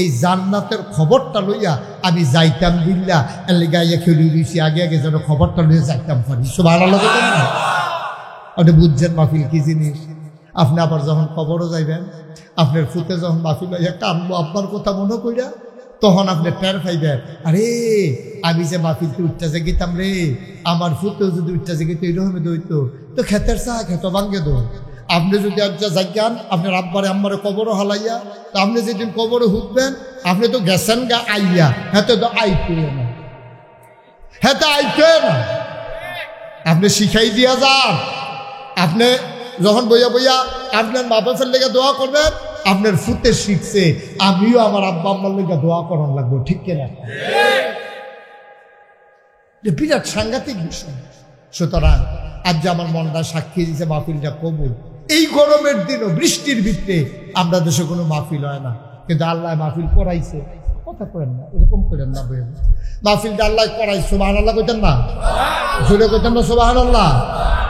Speaker 1: এই জান্নাতের খবরটা লইয়া আমি যাইতাম বিল্লা এলে গাইয়া খেলি দিয়েছি, আগে আগে যেন খবরটা লইয়া যাইতাম পারি। সুবহানাল্লাহ না? আপনি বুঝছেন মাহফিল কি জিনিস। আপনি আবার যখন কবরও যাইবেন, আপনার ফুতে যখন মাহফিল লইয়া কানবো আব্বার কথা মনে কইরা, তখন আপনি টের পাইবেন, আরে আমি যে মাহফিলতে উঠতে যে গীতাম রে, আমার ফুতেও যদি উঠতে যে গীত এইরকমই দইতো, তো খেতের চা খেত ভাঙ্গে দো। আপনি যদি আজ যাইয়ান আপনার আব্বারে আম্মারে কবরও হালাইয়া, তো আপনি যেদিন কবরে হুটবেন আপনি তো গেছেন গা আইয়া, হেতে তো আইতে না, হেতে আইতে না, আপনি শিখাই দিয়া যান। আপনি যখন বইয়া বইয়া আপনার মা বাবার লেগে দোয়া করবেন, আপনার ফুতে শিখছে, আমিও আমার আব্বা আম্মার লেগে দোয়া করার লাগবো, ঠিক কিনা? বিরাট সাংঘাতিক বিষয়। সুতরাং আজ যে আমার মনটা সাক্ষী দিচ্ছে মাহফিলটা কবুল। এই গরমের দিনও বৃষ্টির ভিতরে আমরা দেশে কোনো মাহফিল হয় না, কিন্তু আল্লাহ মাহফিল করাইছে। কথা করেন না, এরকম করেন না, বইয়ের মাহফিলটা আল্লাহ করাইছে। সুবহানাল্লাহ কইতেন না? জোরে কইতেন না সুবহানাল্লাহ?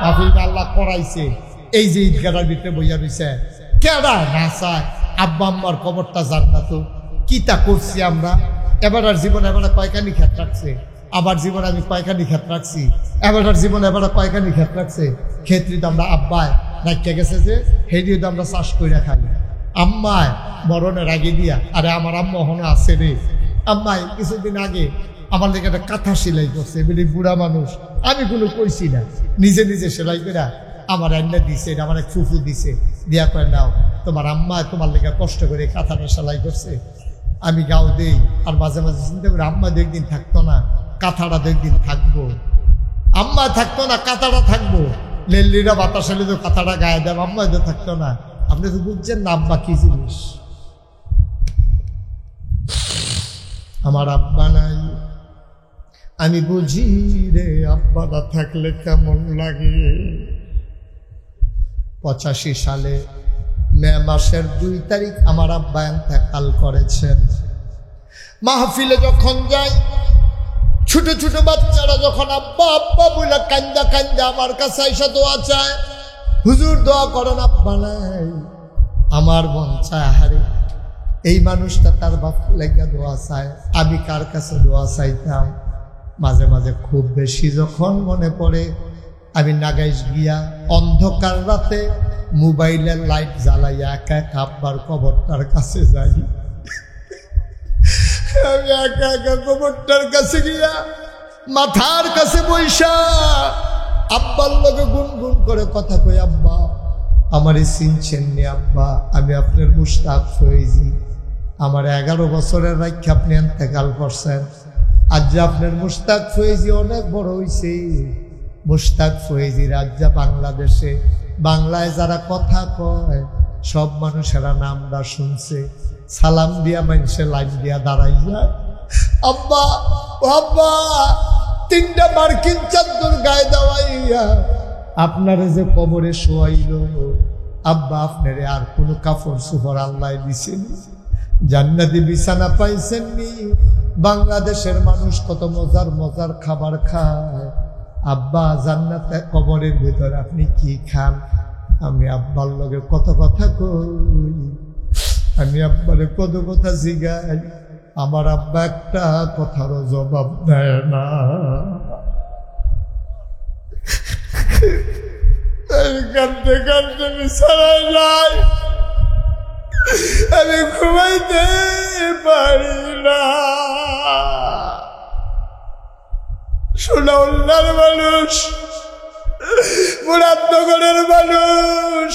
Speaker 1: মাহফিলটা আল্লাহ করাইছে। এই যে ঈদগাহর ভিতরে বইয়া রইছে, কেডা না চায় আব্বা আম্মার কবরটা জান্নাত। কিতা করছি আমরা এবার জীবনে, এবার কয়খানি ক্ষেত রাখছে, আবার জীবনে আমি কয়খানি ক্ষেত রাখছি, এবার জীবনে এবার কয়খানি ক্ষেত রাখছে। ক্ষেত্রে তো আমরা আব্বায় রাখিয়া গেছে যে হেডিও তো আমরা চাষ করে খাই, আম্মায় মরণের আগে দিয়া। আরে আমার আম্মা হনে আছে রে, আম্মায় কিছুদিন আগে আমার লেগে একটা কাঁথা সেলাই করছে, বলি বুড়া মানুষ, আমি কোনো কইছি না, নিজে নিজে সেলাই করে আমার রান্না দিছে, এটা আমার এক ফুফু দিছে, দিয়া করে নাও তোমার আম্মা তোমার লেগে কষ্ট করে কাঁথাটা সেলাই করছে। আমি গাও দেই, আর মাঝে মাঝে চিন্তা করি আম্মা দু একদিন থাকতো না, কাঁথাটা দু একদিন থাকবো, আম্মা থাকতো না কাঁথাটা থাকবো, লেল্লিরা বাতাস হলে তো কাঁথাটা গায়ে দেব, আম্মা তো থাকতো না। আপনি তো বুঝছেন না আব্বা কি জিনিস। আমার আব্বা নাই, আমি বুঝি রে আব্বা না থাকলে কেমন লাগে। 85 সালে মে মাসের 2 তারিখ আমার আব্বা ইন্তেকাল করেছেন। মাহফিলে যখন যাই, ছোট ছোট বাচ্চারা যখন আব্বা আব্বা বলে কান্দা কান্দা আমার কাছে এসে দোয়া চায়, হুজুর দোয়া করেন আব্বা নাই। আমার মন চায় হারে এই মানুষটা তার বাপ লেগে দোয়া চায়, আমি কার কাছে দোয়া চাইতাম। মাঝে মাঝে খুব বেশি যখন মনে পড়ে আমি নাগাইশ গিয়া অন্ধকার রাতে মোবাইলের লাইট জ্বালাইয়া একা একা আব্বার কবরটার কাছে যাই। আমি একা একা কবরটার কাছে গিয়া মাথার কাছে বৈশা আব্বার লগে গুনগুন করে কথা কই, আব্বা আমারে চিনছেন নি আব্বা, আমি আপনার মুশতাক ফয়েজি, আমার 11 বছরের রাখি আপনি ইন্তেকাল করছেন, আজ যে আপনার মুশতাক ফয়েজি অনেক বড় হইছে। মুশতাক ফয়েজির আজ যা বাংলাদেশে বাংলায় যারা কথা কয় সব মানুষেরা নামটা শুনছে, সালাম দিয়া মানুষের লাইন দিয়া দাঁড়াই যায়। আব্বা আব্বা 3টা মার্কিন চাদর গায়ে দেওয়াইয়া আপনারে যে কবরে শোয়াইল, আব্বা আপনারে আর কোনো কাপড় চোপড় আল্লাহ দিছেন, জান্নাতি বিছানা পাইছেননি। বাংলাদেশের মানুষ কত মজার মজার খাবার খায়, আব্বা জান্নাতে কবরের ভিতরে আপনি কি খান? আমি আব্বার লগে কত কথা কই, আমি আব্বারে কত কথা জিগাই, আমার আব্বা একটা কথারও জবাব দেয় না। কাঁদতে কাঁদতে বিছানায় যাই, আমি ঘুমাইতে পারি না। সোনাউল্লার মানুষ, মুরাদনগরের মানুষ,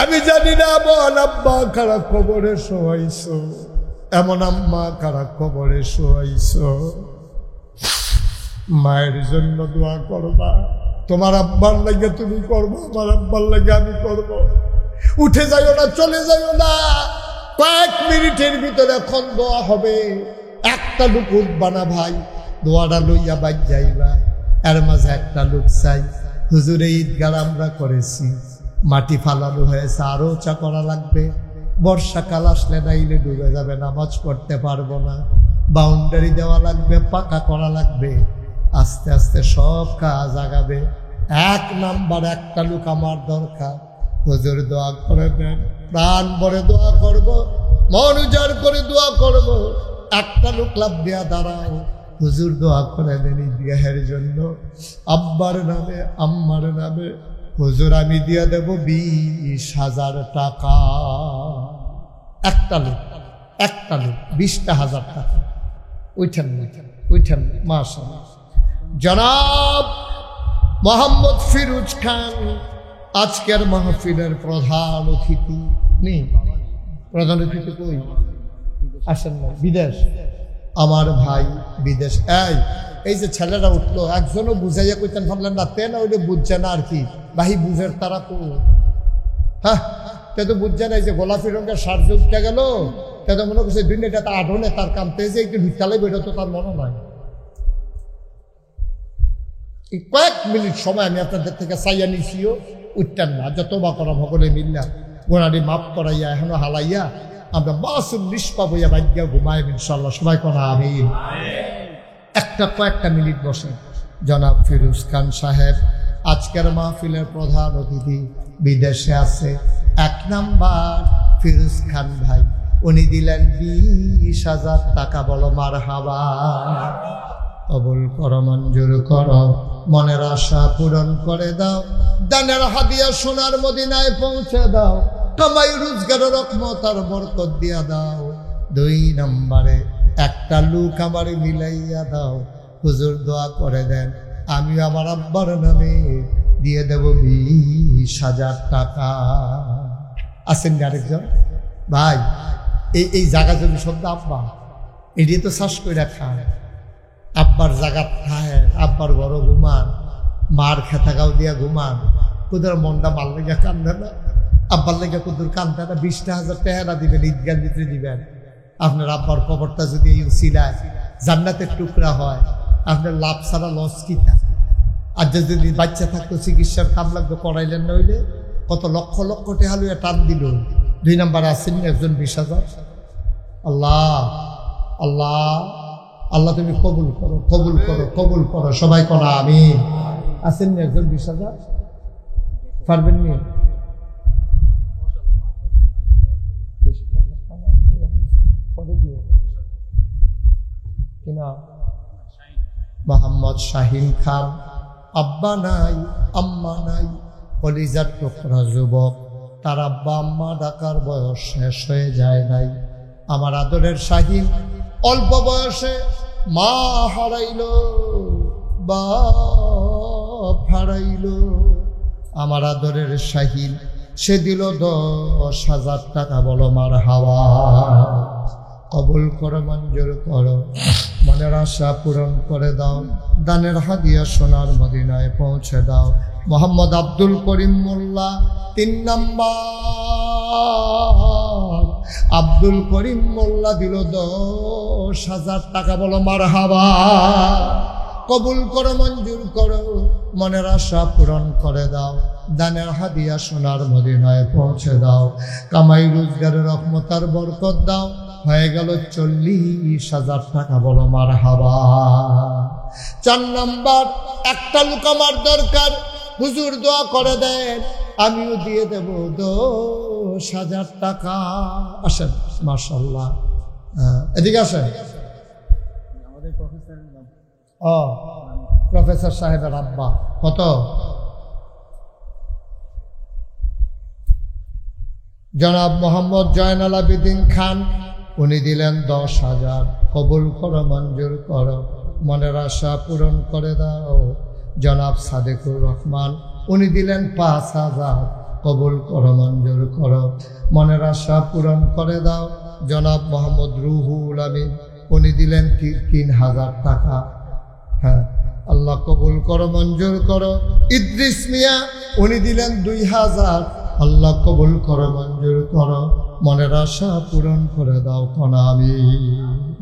Speaker 1: আমি জানি না এমন আব্বা কারা কবরে শোয়াইছ, এমন আম্মা কারা কবরে শোয়াইছ। মায়ের জন্য দোয়া করবা, তোমার আব্বার লাগে তুমি করবো, আমার আব্বার লাগে আমি করব। উঠে যাইও না, চলে যাইও না, কয়েক মিনিটের ভিতরে এখন দোয়া হবে। একটা লোক উঠবা না ভাই, দোয়াটা লইয়া বাদ যাইবা। এর মাঝে একটা লোক চাই, হুজুরে ঈদগাহ আমরা করেছি, মাটি ফালানো হয়েছে, আরো উঁচা করা লাগবে, বর্ষাকাল আসলে নাইলে ডুবে যাবে, নামাজ পড়তে পারবো না, বাউন্ডারি দেওয়া লাগবে, পাকা করা লাগবে। আস্তে আস্তে সব কাজ আগাবে। 1 নাম্বার একটা লোক আমার দরকার, হুজুর দোয়া করে দেন, প্রাণ ভরে দোয়া করব, মন উজাড় করে দোয়া করব। একটা লোক লাভ দিয়া দাঁড়াও, হুজুর দোয়া করে দেন ঈদগাহের জন্য, আব্বার নামে আম্মার নামে। হুজুর আমি দিয়া দেব 20,000 টাকা। একটা লোক 20,000 টাকা। উঠেন উঠেন মাশাআল্লাহ। জনাব মোহাম্মদ ফিরোজ খান আজকের মাহফিলের প্রধান অতিথি। নেই প্রধান অতিথি কই আসেন না, বিদেশ। আমার ভাই বিদেশ। এই যে ছেলেরা উঠলো, একজনও বুঝাইয়া কইতেন ভাবলেন না, তেন ওইটা বুঝছে না আর কি, ভাই বুঝের তারা কো। হ্যাঁ তে তো বুঝছে না, এই যে গোলাপি রঙের সার্জ উঠতে গেল, তে তো মনে করছে দুনিয়াটা তো আডনে তার কামতে যে একটু ঢুকালে বেরোতো, তার মনে নয়। কয়েক মিনিট সময় আমি আপনাদের থেকে চাইয়া নিছিও, উঠতেন না। যত বা করা ভগলে মিল্লা গোড়াটি মাপ করাইয়া এখনো হালাইয়া আমরা মাসুম নিষ্পাপ হইয়া বাজ্ঞা ঘুমাই ইনশাল্লাহ। সবাই কোনা আমিন। কয়েকটা মিনিট বসে। জনাব ফিরোজ খান সাহেব আজকের মাহফিলের প্রধান অতিথি, বিদেশে আছে। 1 নাম্বার ফিরোজ খান ভাই, উনি দিলেন 20,000 টাকা। বলো মারহাবা। কবুল করো, মঞ্জুর করো, মনের আশা পূরণ করে দাও, দানের হাদিয়া সোনার মদিনায় পৌঁছে দাও, কামাই রোজগারের রহমত আর বরকত দিয়া দাও। 2 নম্বরে একটা লোক আমার মিলাইয়া দাও। হুজুর দোয়া করে দেন, আমি আমার আব্বার নামে দিয়ে দেব 20,000 টাকা। আছেন আরেকজন ভাই, এই জায়গা যদি শব্দ আব্বা, এটি তো শ্বাস করে খায়। আব্বার জায়গা খায়, আব্বার বড় ঘুমান, মার খেতাগাও দিয়া ঘুমান, কুদের মনটা মার লেগে কান্দে না, আব্বার লেগে কুদুর কান্দে না। 20,000 টাকা দিবেন, ঈদগাহ দিতে দিবেন। আপনার আব্বার কবরটা যদি এই উসিলায় জান্নাতের টুকরা হয়, আপনার লাভ ছাড়া লস কি তা? আর যদি বাচ্চা থাকতো চিকিৎসার কাম লাগতো, করাইলেন না, হইলে কত লক্ষ লক্ষ টাকা লইয়া টান দিল। 2 নম্বর আসেন একজন 20,000। আল্লাহ আল্লাহ আল্লাহ তুমি কবুল করো, কবুল করো, কবুল করো। সবাই করা আমিন। আসেন একজন 20,000 পারবেন নি? কিনা মোহাম্মদ শাহিন খান। আব্বা নাই আম্মা নাই, কলিজার টুকরা যুবক, তার আব্বা আম্মা ডাকার বয়স শেষ হয়ে যায় নাই। আমার আদরের শাহিন অল্প বয়সে মা হারাইল, বাপ হারাইল। আমার আদরের শাহিন সে দিল 10,000 টাকা। বলো মারহাবা। কবুল করো, মঞ্জুর করো, মনের আশা পূরণ করে দাও। দানের হাদিয়া সোনার মদিনায় পৌঁছে দাও। মোহাম্মদ আব্দুল করিম মোল্লা 3 নাম্বার। আব্দুল করিম মোল্লা দিল 10,000 টাকা। বলো মারহাবা। কবুল করো, মঞ্জুর করো, মনের আশা পূরণ করে দাও। দানের হাদিয়া সোনার মদিনায় পৌঁছে দাও। কামাই রোজগারের রহমতার বরকত দাও। হয়ে গেল 40,000 টাকা। বলো মারহাবা। 4 নাম্বার, একটা লোক আমার দরকার, হুজুর দোয়া করে দেন, আমিও দিয়ে দেব 10,000 টাকা। আসেন, মাশাআল্লাহ। এদিকে আসেন। প্রফেসর সাহেবের আব্বা। কত? জনাব মোহাম্মদ জয়নাল আবেদিন খান, উনি দিলেন 10,000। কবুল করো, মঞ্জুর করো, মনের আশা পূরণ করে দাও। জনাব সাদেকুর রহমান, উনি দিলেন 5,000। কবুল করো, মঞ্জুর করো, মনের আশা পূরণ করে দাও। জনাব মোহাম্মদ রুহুল আমিন, উনি দিলেন 3,000 টাকা। হ্যাঁ, আল্লাহ কবুল করো, মঞ্জুর করো। ইদ্রিস মিয়া, উনি দিলেন 2,000। আল্লাহ কবুল করো, মঞ্জুর করো, মনের আশা পূরণ করে দাও। কোনা আমি।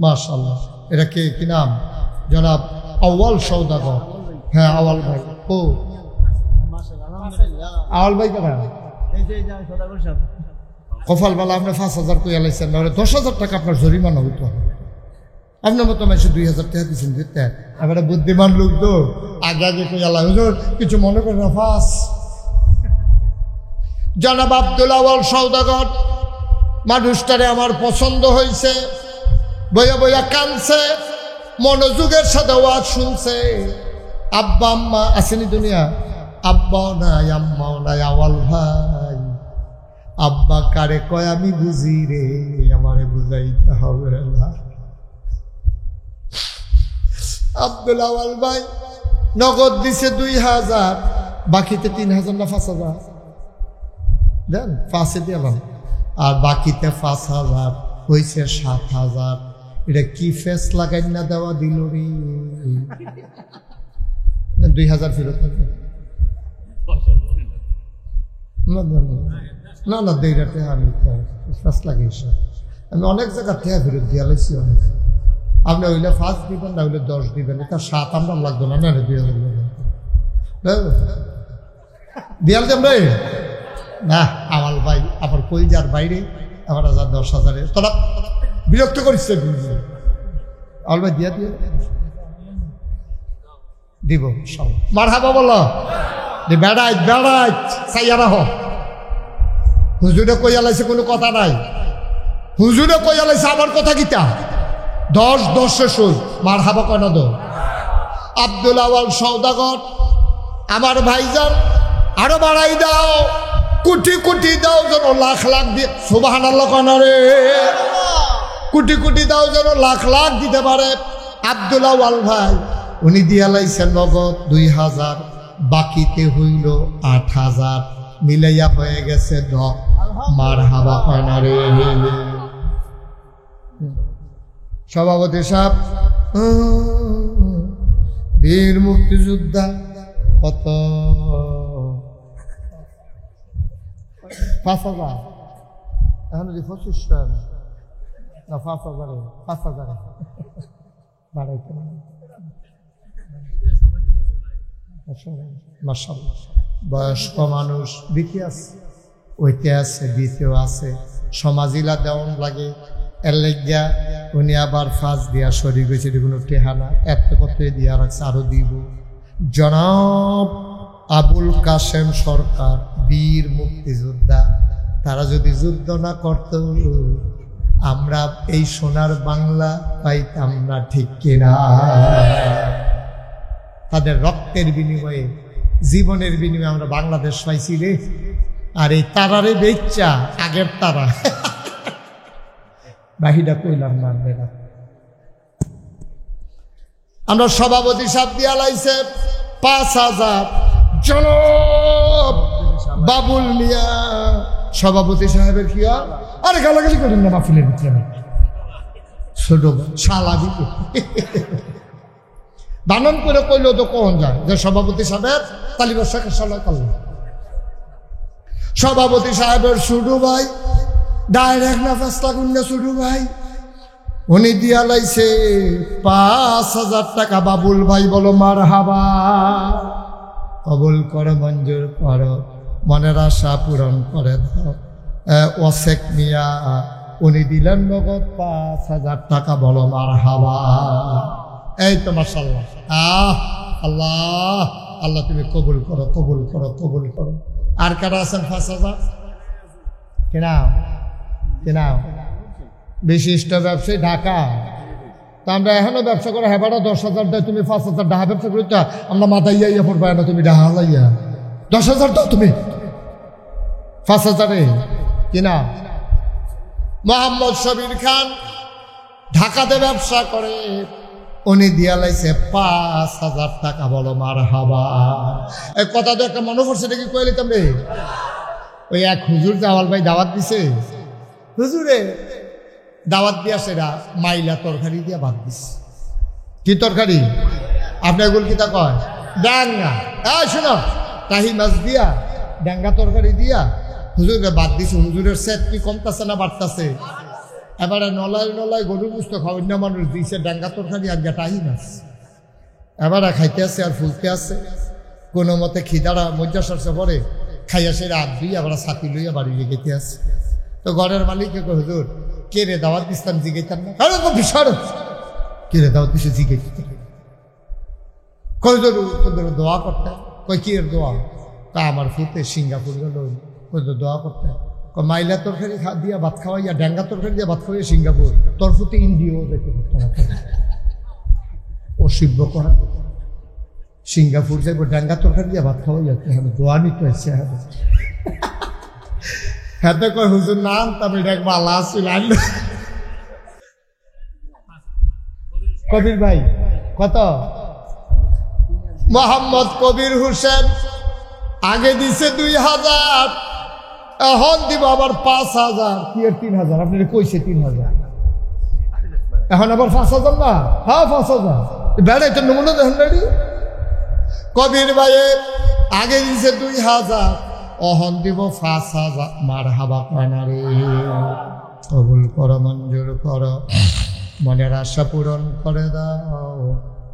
Speaker 1: মাশাআল্লাহ। এটা কে, কি নাম? জনাব আউয়াল সওদাগর। হ্যাঁ, আওয়াল ভাই। ও আওয়াল ভাই কেন কফাল বেলা আপনি 5,000 কইয়া লাইছেন, নাহলে 10,000 টাকা আপনার জরিমানা হইতো। আপনার মতো মানুষ 2,000 টাকা দিচ্ছেন দিতে। এবারে বুদ্ধিমান লোক তো আগে আগে কইয়া লাই, হুজুর কিছু মনে করেন না। ফাঁস জনাব আব্দুল আওয়াল সওদাগর, মানুষটারে আমার পছন্দ হয়েছে। বইয়া বইয়া কানছে, মনোযোগের সাথে ওয়াজ শুনছে। আব্বা আম্মা আসেনি দুনিয়া, আব্বাও নাই আম্মাও নাই। আওয়াল ভাই, আব্বা কারে কয় আমি বুঝি রে, আমারে বুঝাইতে হবে না। আব্দুল আওয়াল ভাই নগদ দিছে 2,000, বাকিতে 3,000 না 5,000 দেন, 5 দিলাম, আর বাকিতে 5,000 হয়েছে 7,000। এটা কি ফেস লাগাই না দেওয়া দিল রে। 2,000 ফেরত না না দেইরাতে আমি ফেস লাগাইছি। আমি অনেক জায়গা থেকে ফেরত দিয়া লাইছি অনেক। আপনি হইলে 5 দিবেন, না হইলে 10 দিবেন। এটা 7 আমরা লাগতো না, না 2,000 দিয়াল দেন রে না। আমার ভাই আবার কই যার বাইরে আবার 10,000 তোরা বিরক্ত করিস। আমার ভাই দিয়া দিয়ে দিব সব। মারহাবা বলো। বেড়াই বেড়াই চাইয়া রাহ। হুজুরে কইয়া লাইছে, কোনো কথা নাই। হুজুরে কইয়া লাইছে, আমার কথা কিতা 10 সই। মারহাবা কয় না দো। আব্দুল আওয়াল সওদাগর, আমার ভাইজান আরো বাড়াই দাও, কোটি কোটি দাও, যেন লাখ লাখ দিয়ে। সুবহানাল্লাহ কয় না রে। কোটি কোটি দাও, যেন লাখ লাখ দিতে পারে। আব্দুল আওয়াল ভাই উনি দিয়া লাইছেন নগদ 2,000, বাকিতে হইল 8,000, মিলাইয়া হয়ে গেছে 10। মারহাবা কয় না রে। সভাপতি সাহেব, বীর মুক্তিযোদ্ধা কত? 5,000। এখন যদি 25 না 5,000 বাড়াইতে মাশাআল্লাহ। বয়স্ক মানুষ দিতে আছে, ওইতে আছে, দিতেও আছে। সমাজিলা দেওয়ান লাগে, এর লেগা উনি আবার ফাঁস দিয়া শরীর গেছে। কোনো টেহানা এত কত দিয়া রাখছে, আরো দিব। জনাব আবুল কাসেম সরকার, বীর মুক্তিযোদ্ধা, তারা যদি যুদ্ধ না করত আমরা এই সোনার বাংলা পাইতাম না, ঠিক কিনা? তাদের রক্তের বিনিময়ে, জীবনের বিনিময়ে আমরা বাংলাদেশ পাইছি রে। আর এই তারারে বেচ্চা, আগের তারা বাহিটা কইলাম মানবে না। আমরা সভাপতি সাহেব দিয়া লাইছে ৫,০০০ জনাব বাবুল মিয়া সভাপতি সাহেবের কি হয়? আরে গালাগালি করেন না মাহফিলের ভিতরে, ছোট শালা দিকে বানন করে কইলেও তো কখন যায় যে সভাপতি সাহেবের তালিবাস সালা করল। সভাপতি সাহেবের ছোটো ভাই ডাইরেক্ট নাফাস লাগুন না, ছোটো ভাই উনি দিয়া লাইছে ৫,০০০ টাকা। বাবুল ভাই বলো মারহাবা, কবুল করো, মঞ্জুর করো, মনের আশা পূরণ করে দাও। ওয়াসেক মিয়া উনি দিলেন নগদ ৫,০০০ টাকা, বলো মারহাবা। এই তো মাশাআল্লাহ, আল্লাহ আল্লাহ তুমি কবুল করো, কবুল করো, কবুল করো। আর কারা আছেন ৫,০০০? কেনা কেনা বিশিষ্ট ব্যবসায়ী ঢাকা। তা আমরা এখনো ব্যবসা করে হেবাটা ১০,০০০ দেয়, তুমি ৫,০০০ ডাহা ব্যবসা করি তো আমরা মাথায় ইয়া পড়বে না, তুমি ডাহা লাইয়া ১০,০০০ দাও তুমি ৫,০০০ কিনা। মোহাম্মদ শবির খান ঢাকাতে ব্যবসা করে, উনি দিয়া লাইছে ৫,০০০ টাকা, বলো মারহাবা। এই কথা তো একটা মনে পড়ছে, দেখি কয়ে লিতাম রে। ওই এক হুজুর জাওয়াল ভাই দাওয়াত দিছে, হুজুরে দাওয়াত দিয়া সেরা মাইলা তরকারি দিয়া ভাত দিছে। কি তরকারি? আপনার এগুলো কিতা কয়? ডাঙ্গা। শোনো, কাহি মাছ দিয়া ডাঙ্গা তরকারি দিয়া হুজুরে ভাত দিছে। হুজুরের সেট কি কমতাছে না বাড়তাছে? এবারে নলায় নলায় গরু বুঝতে খাওয়া অন্য মানুষ দিয়েছে ডাঙ্গা তরকারি আর টাহি মাছ। এবারে খাইতে আছে আর ফুলতে আছে, কোনো মতে খিদারা মজ্জা সরষে পরে খাইয়া সে রাত দুই আবার ছাতি লইয়া বাড়ি গেতে আছে। তো ঘরের মালিককে কয়, হুজুর কে রে দাওয়াত দিতাম জিগাইতাম না? ভীষণ কে রে দাওয়াত দিছে জিগাইতাম। কয় তোদের দোয়া করতে। কয় কি এর দোয়া? তা আমার ফুটে সিঙ্গাপুর গেল, দোয়া করতে। মাইলা তরকারি দিয়া ভাত খাওয়াইয়া, ড্যাঙ্গা তরকারি দিয়ে ভাত খাওয়াইয়া সিঙ্গাপুর, তোর ফুটে ইন্ডিয়াও দেখে অসিব্য করা। সিঙ্গাপুর যাইব ড্যাঙ্গা তরকারি দিয়ে ভাত খাওয়াইয়া, দোয়া নিতে হয়েছে। হাতে কয় হুজুর নাম তবে দেখবো আল্লাহ আসছিল। কবির ভাই কত? মোহাম্মদ কবির হোসেন আগে দিছে ২,০০০, এখন দিব আবার ৫,০০০। কি এর ৩,০০০? আপনার কইছে ৩,০০০, এখন আবার ৫,০০০ না? হ্যাঁ ৫,০০০। বেড়া এটা নমুনা দেখেন রেডি। কবির ভাইয়ে আগে দিছে ২,০০০, অহন দিব ৫,০০০। মারহাবা কানারে, কবুল করো, মঞ্জুর করো, মনের আশা পূরণ করে দাও,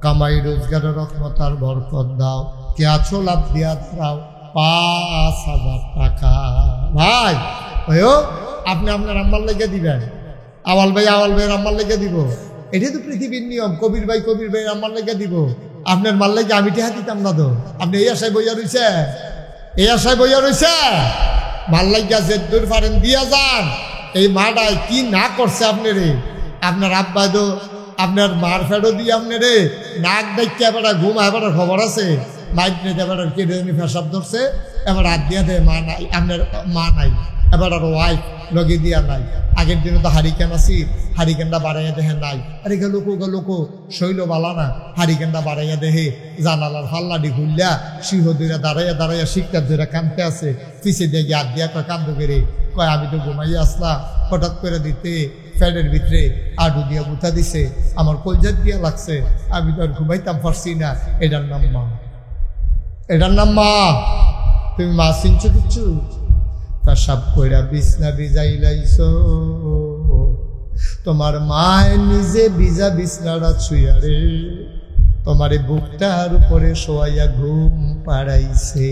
Speaker 1: কামাই রোজগারের রহমত আর বরকত দাও, কে আছো লাভ দিয়া দাও ৫,০০০ টাকা। ভাই ওইও আপনি আপনার আম্মার লেগে দিবেন, আওয়াল ভাই আম্মার লেগে দিব। এটাই তো পৃথিবীর নিয়ম। কবির ভাই আম্মার লেগে দিব, আপনার মাল লেগে আমি টেহা দিতাম না তো। আপনি এই আশায় বইয়া রয়েছে, এই আশায় বইয়া রয়েছে। ভাল লাগিয়া যে দূর পারেন দিয়া যান। এই মাটায় কি না করছে আপনি রে। আপনার আব্বা তো আপনার মার ফেডো দিয়ে আপনি রে নাক দেখতে এবার ঘুম এবার খবর আছে। মাইক নিতে এবার কেটে ফেসাব ধরছে, এবার হাত দিয়া দেয় মা নাই, আপনার মা নাই, এবার আর ওয়াইফ লগে দিয়া নাই। আগের দিনে তো হারিকেন আছি, হারিকেনটা বাড়াইয়া দেহে নাই। আরে গেলোকো শৈল বালা না, হারিকেনটা বাড়াইয়া দেহে জানালার ফাল্লাডি ঘুরলা সিংহ দূরে দাঁড়াইয়া শিকটার ধরে কানতে আছে। পিছিয়ে দিয়ে গিয়ে হাত দিয়া কয় কান্দ করে কয় আমি তো ঘুমাইয়া আসলাম, হঠাৎ করে দিতে ফ্যানের ভিতরে আডু দিয়া গুথা দিছে, আমার কলজাত দিয়া লাগছে, আমি তো আর ঘুমাইতাম পারছি না। এটার নাম মা, এটার নাম মা। তুমি মা চিনছো কিচ্ছু? পেশাব কইরা বিছনা ভিজাইলাইছ, তোমার মায় নিজে ভিজা বিছনাটা ছুঁয়া রে তোমার বুকটার উপরে শোয়াইয়া ঘুম পাড়াইছে।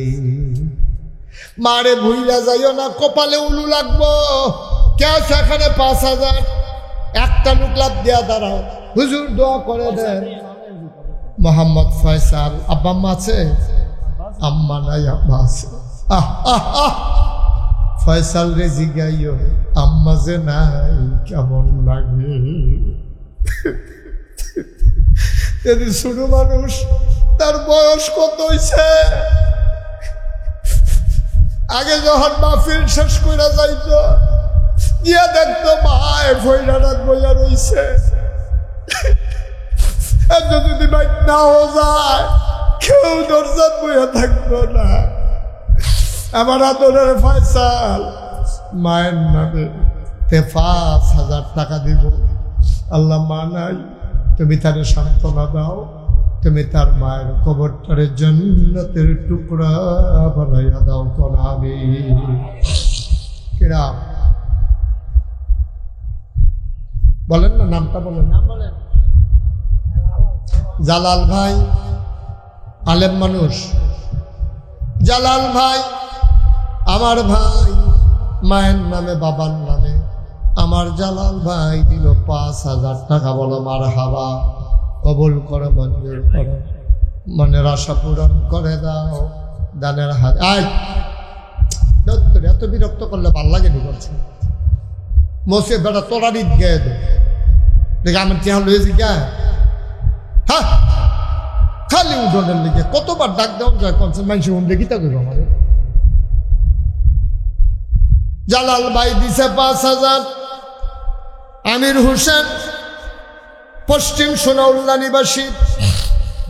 Speaker 1: মারে ভুইলা যাইও না, কপালে উলু লাগবো। কে সেখানে ৫,০০০? একটা লোক লাভ দিয়া দাঁড়াও, হুজুর দোয়া করে দেন। মোহাম্মদ ফয়সাল আব্বা আম্মা আছে? আম্মা নাই, আব্বা আছে। ফয়সাল রে জিগাইও আম্মা যে নাই কেমন লাগে। যদি শুরু মানুষ তার বয়স কত হইছে, আগে যখন মাহফিল শেষ করে যাইত গিয়া দেখতো মায় ফইরানাথ বইয়া রইছে। যদি বাইক নাও যায় কেউ দরজাত বইয়া থাকতো না। আমার আদরের ফয়সাল মায়ের নামে ৫,০০০ টাকা দিব। আল্লাহ মা নাই, তুমি তার সান্ত্বনা দাও, তুমি তার মায়ের কবরটারে জান্নাতের টুকরা বানাইয়া দাও। কোন আমিন। কিরাম বলেন না, নামটা বলেন। নাম বলেন। জালাল ভাই আলেম মানুষ। জালাল ভাই আমার ভাই, মায়ের নামে বাবার নামে আমার জালাল ভাই দিল ৫,০০০ টাকা। বলো মারহাবা। কবুল করো, মঞ্জুর করো, মনের আশা পূরণ করে দাও। দানের হাত এত বিরক্ত করলে ভাল লাগে নি করছে। মসে বেড়া তোরার ঈদ গেয়ে দে দেখে আমার চেহারা লয়েছি গা। হ্যাঁ, খালি উঠোনের লিগে কতবার ডাক দেওয়া যায় কনসেন্ট মানুষ উঠে গীতা করবো আমার। জালাল ভাই দিছে ৫,০০০। আমির হোসেন পশ্চিম সোনাউল্লা নিবাসী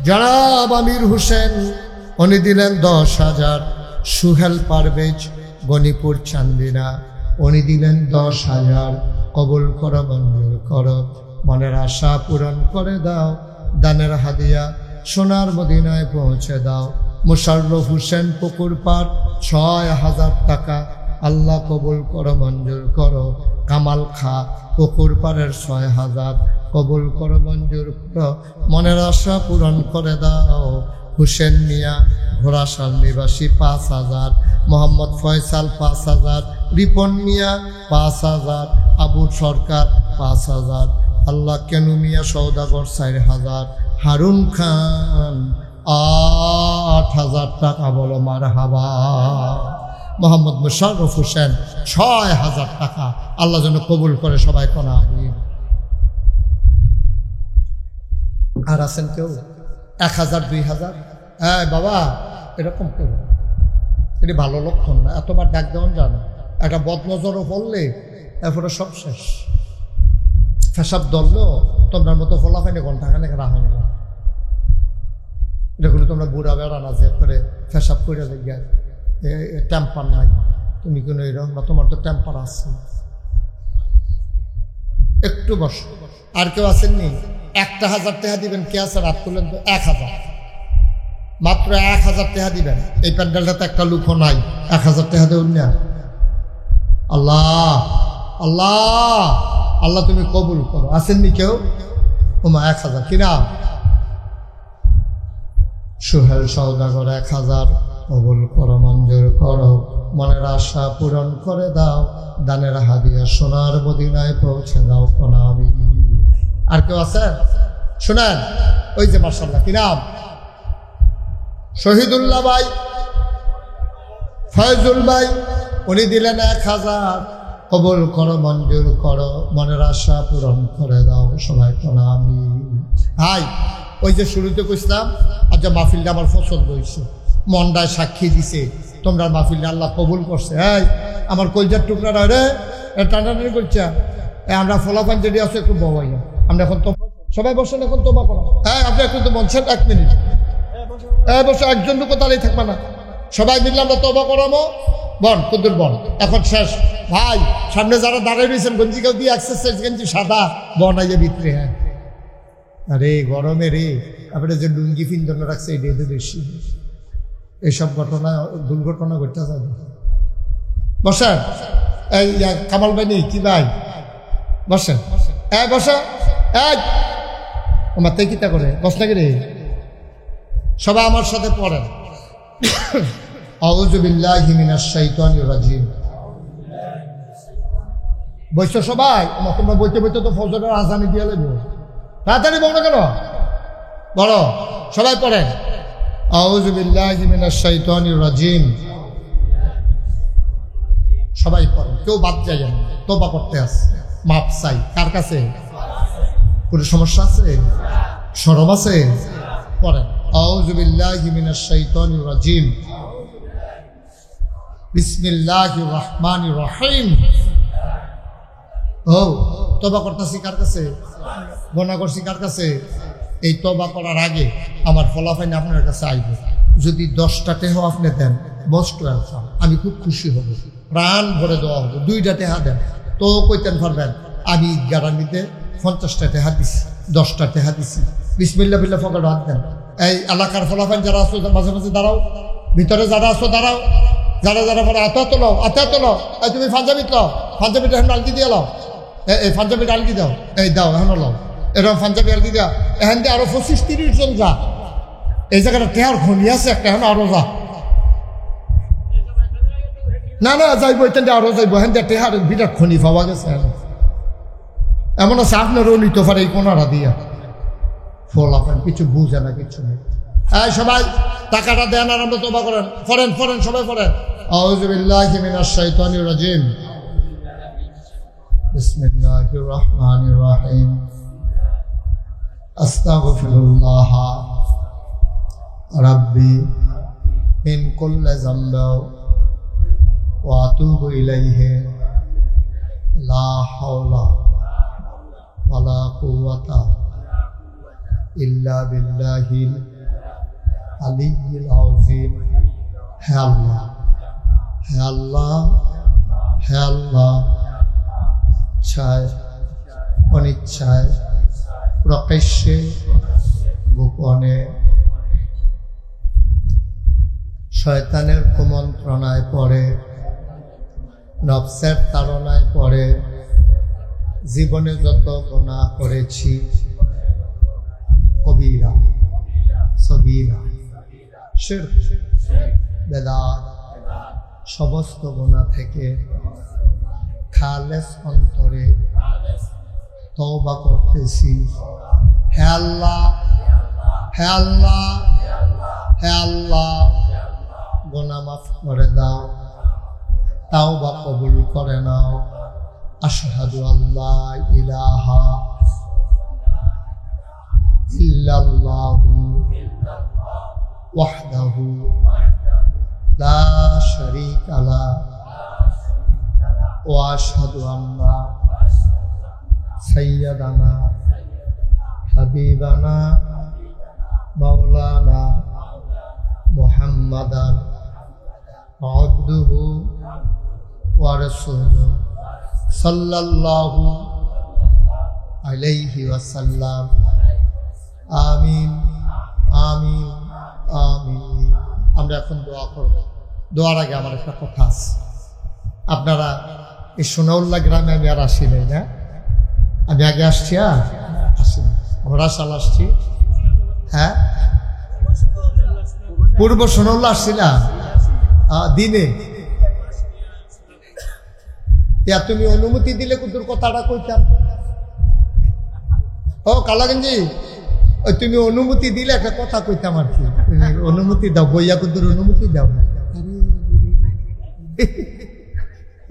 Speaker 1: জনাব আমির হোসেন উনি দিলেন ১০,০০০। সুহেল পারভেজ গণিপুর চান্দিনা উনি দিলেন ১০,০০০। কবুল করো, মঞ্জুর করো, মনের আশা পূরণ করে দাও। দানের হাদিয়া সোনার মদিনায় পৌঁছে দাও। মুশাররফ হোসেন পুকুর পার ৬,০০০ টাকা। আল্লাহ কবুল করো, মঞ্জুর করো। কামাল খা পুকুর পাড়ের ৬,০০০। কবুল করো, মঞ্জুর করো, মনের আশা পূরণ করে দাও। হুসেন মিয়া ঘোড়াশাল নিবাসী ৫,০০০। মোহাম্মদ ফয়সাল ৫,০০০। রিপন মিয়া ৫,০০০। আবু সরকার ৫,০০০। আল্লাহ কেনু মিয়া সৌদাগর ৪,০০০। হারুন খান ৮,০০০ টাকা। বলো মারহাবা। মোহাম্মদ মুশাররফ হোসেন ৬,০০০ টাকা। আল্লাহ যেন কবুল করে সবাই কোন আমিন। আর আছেন কেউ ১,০০০ ২,০০০? হ্যাঁ বাবা, এরকম করো, এটি ভালো লক্ষণ না। এতবার ডাক দেওয়ান জানো, একটা বদনজরও পড়লে এরপরে সব শেষ। ফেসাব ধরলো তোমরা মতো ফলাফাইনে ঘন্টাখানে রাখেনি। এটা করে তোমরা বুড়া বেড়া না যে করে ফেসাব করে দেখ টেম্পার নাই। তুমি কোনো এরকম না, তোমার তো টেম্পার আছে। একটু বসো। আর কেউ আসেননি? ১,০০০ টাকা দিবেন। কে আছে? রাত তুলেন তো। ১,০০০, মাত্র ১,০০০ টাকা দিবেন। এই প্যান্ডেলটাতে একটা লুকও নাই। ১,০০০ টাকা দেবেন না। আল্লাহ আল্লাহ আল্লাহ তুমি কবুল করো। আসেননি কেউ? ওমা ১,০০০। কিনা সুহেল সওদাগর ১,০০০। কবুল করো, মঞ্জুর করো, মনের আশা পূরণ করে দাও। দানের হাদিয়া সোনার মদিনায় পৌঁছে দাও। কোন আমিন। আর কেউ আছে? শোনেন, ওই যে মাশাআল্লাহ কি নাম, শহীদুল্লাহ ভাই, ফয়জুল ভাই, উনি দিলেন ১,০০০। কবুল করো, মঞ্জুর করো, মনের আশা পূরণ করে দাও। সবাই কোন আমিন। ভাই ওই যে শুরুতে কইছিলাম, আজ মাহফিলটা আমার পছন্দ হয়েছে, মনটায় সাক্ষী দিছে, তোমরা মাহফিলটা আল্লাহ কবুল করছে। এই আমার কলজার টুকরাটা রে টানাটানি করছে। আমরা ফলাফান যেটি আছে একটু ববাই না। আমরা এখন তো সবাই বসেন, এখন তোমা করো। হ্যাঁ আপনি একটু তো বলছেন ১ মিনিট। বসে একজন লোক তাহলেই থাকবে না। সবাই মিললে আমরা তবা করামো। বন কুদ্দুর বন এখন শেষ। ভাই সামনে যারা দাঁড়িয়ে রয়েছেন গঞ্জি কেউ দিয়ে এক্সারসাইজ গেঞ্জি সাদা বন আইয়ে ভিতরে। হ্যাঁ আরে গরমে রে আপনি যে লুঙ্গি ফিন্দন রাখছে এই ডেতে বেশি। এইসব ঘটনা দুর্ঘটনা ঘটতে যাবে। বসেন। এই কামাল ভাই নেই কি ভাই? বসেন। বসা। আমার তাই কিতা করে বস নাকি রে? সবাই আমার সাথে পড়েন। আউযু বিল্লাহি মিনাশ শাইতানির রাজিম। বসছো সবাই? তোমরা বইতে বইতে তো ফজরের আজানি দিয়ে লাগবে। তাড়াতাড়ি বলো কেন? বলো সবাই পড়েন। আউযু বিল্লাহি মিনাশ শাইতানির রাজিম। সবাই পড়েন, কেউ বাদ যাইয়েন না। তওবা করতে আসছে, মাপ চাই। কার কাছে? কোনো সমস্যা আছে? শরম আছে? পড়েন আউযু বিল্লাহি মিনাশ শাইতানির রাজিম, বিসমিল্লাহির রহমানির রহিম। ও তওবা করতেছি কার কাছে? গুনাহ করছি কার কাছে? এই তওবা করার আগে আমার ফলাফল আপনার কাছে আইবে। যদি 10টা টেহা আপনি দেন, মোস্ট ওয়েলকাম, আমি খুব খুশি হব, প্রাণ ভরে দেওয়া হবে। 2টা টেহা দেন তো কইতেন পারবেন আমি গ্যারান্টিতে 50টা টেহা দিছি, 10টা টেহা দিছি। বিসমিল্লাহ বিল্লাহ ফকর হাত দেন। এই এলাকার ফলাফল যারা আসো মাঝে মাঝে দাঁড়াও, ভিতরে যারা আসো দাঁড়াও, যারা যারা পরে আতা তোলো, আতা তোলো। এই তুমি পাঞ্জাবি লাও, পাঞ্জাবিটা এখন আলগি দিয়ে লাও, এই পাঞ্জাবিটা আলগি দাও, এই দাও এখন লাও, এরকম পাঞ্জাবি আলগি দেওয়া। এখান দিয়ে আরো 25-30 জন যা, এই জায়গাটা টেহার খনি আছে একটা, এখন আরো যা। না না যাইব, এখান দিয়ে আরো যাইব, এখান দিয়ে টেহার বিরাট খনি পাওয়া গেছে। এমন আছে আপনারও নিতে পারে এই কোনারা দিয়া। ফলাফল কিছু বুঝে না, কিছু নেই। এই সবাই টাকাটা দেন আর আমরা তওবা করেন। পড়েন পড়েন সবাই পড়েন আউযু বিল্লাহি মিনাশ শাইতানির রাজিম, বিসমিল্লাহির রহমানির রহিম, আস্তাগফিরুল্লাহ রাব্বি মিন কুল্লি যামবি ওয়া আতুবু ইলাইহি লা হাওলা ওয়ালা কুওয়াতা ইল্লা বিল্লাহিল আলিয়্যিল আযীম। হে আল্লাহ, হে আল্লাহ, হে আল্লাহ, ইচ্ছায় অনিচ্ছায়, প্রকাশ্যে গোপনে, শয়তানের কুমন্ত্রণায় পড়ে, নফসের তাড়নায় পড়ে জীবনে যত গুনাহ করেছি, কবিরা সগীরা শিরক বেদাত সমস্ত গুনাহ থেকে খালেস অন্তরে তওবা করতেছি। হে আল্লাহ, হে আল্লাহ, হে আল্লাহ, গুনাহ মাফ করে দাও, তওবা কবুল করে নাও। আশহাদু আল্লা ইলাহা ইল্লাল্লাহু ওয়াহদাহু লা শারীকা লাহু ওয়া আশহাদু আন্না সাইয়্যিদানা হাবিবানা মাওলানা মুহাম্মাদান আবদুহু ওয়া রাসূলুহু সাল্লাল্লাহু আলাইহি ওয়াসাল্লাম। আমিন আমিন আমিন। আমরা এখন দোয়া করব। দোয়ার আগে আমার একটা কথা আছে। আপনারা এই সোনাউল্লাহ গ্রামে আমি আর আসি নাই না, আমি আগে আসছি আর আসিনি, ঘোড়াশাল আসছি। হ্যাঁ পূর্ব সোনাউল্লাহ আসছিলাম দিনে। ইয়া তুমি অনুমতি দিলে কুতুর কথাটা কইতাম। ও কালাগঞ্জি, ওই তুমি অনুমতি দিলে একটা কথা কইতাম আর কি। অনুমতি দাও, বইয়া কুতুর অনুমতি দাও।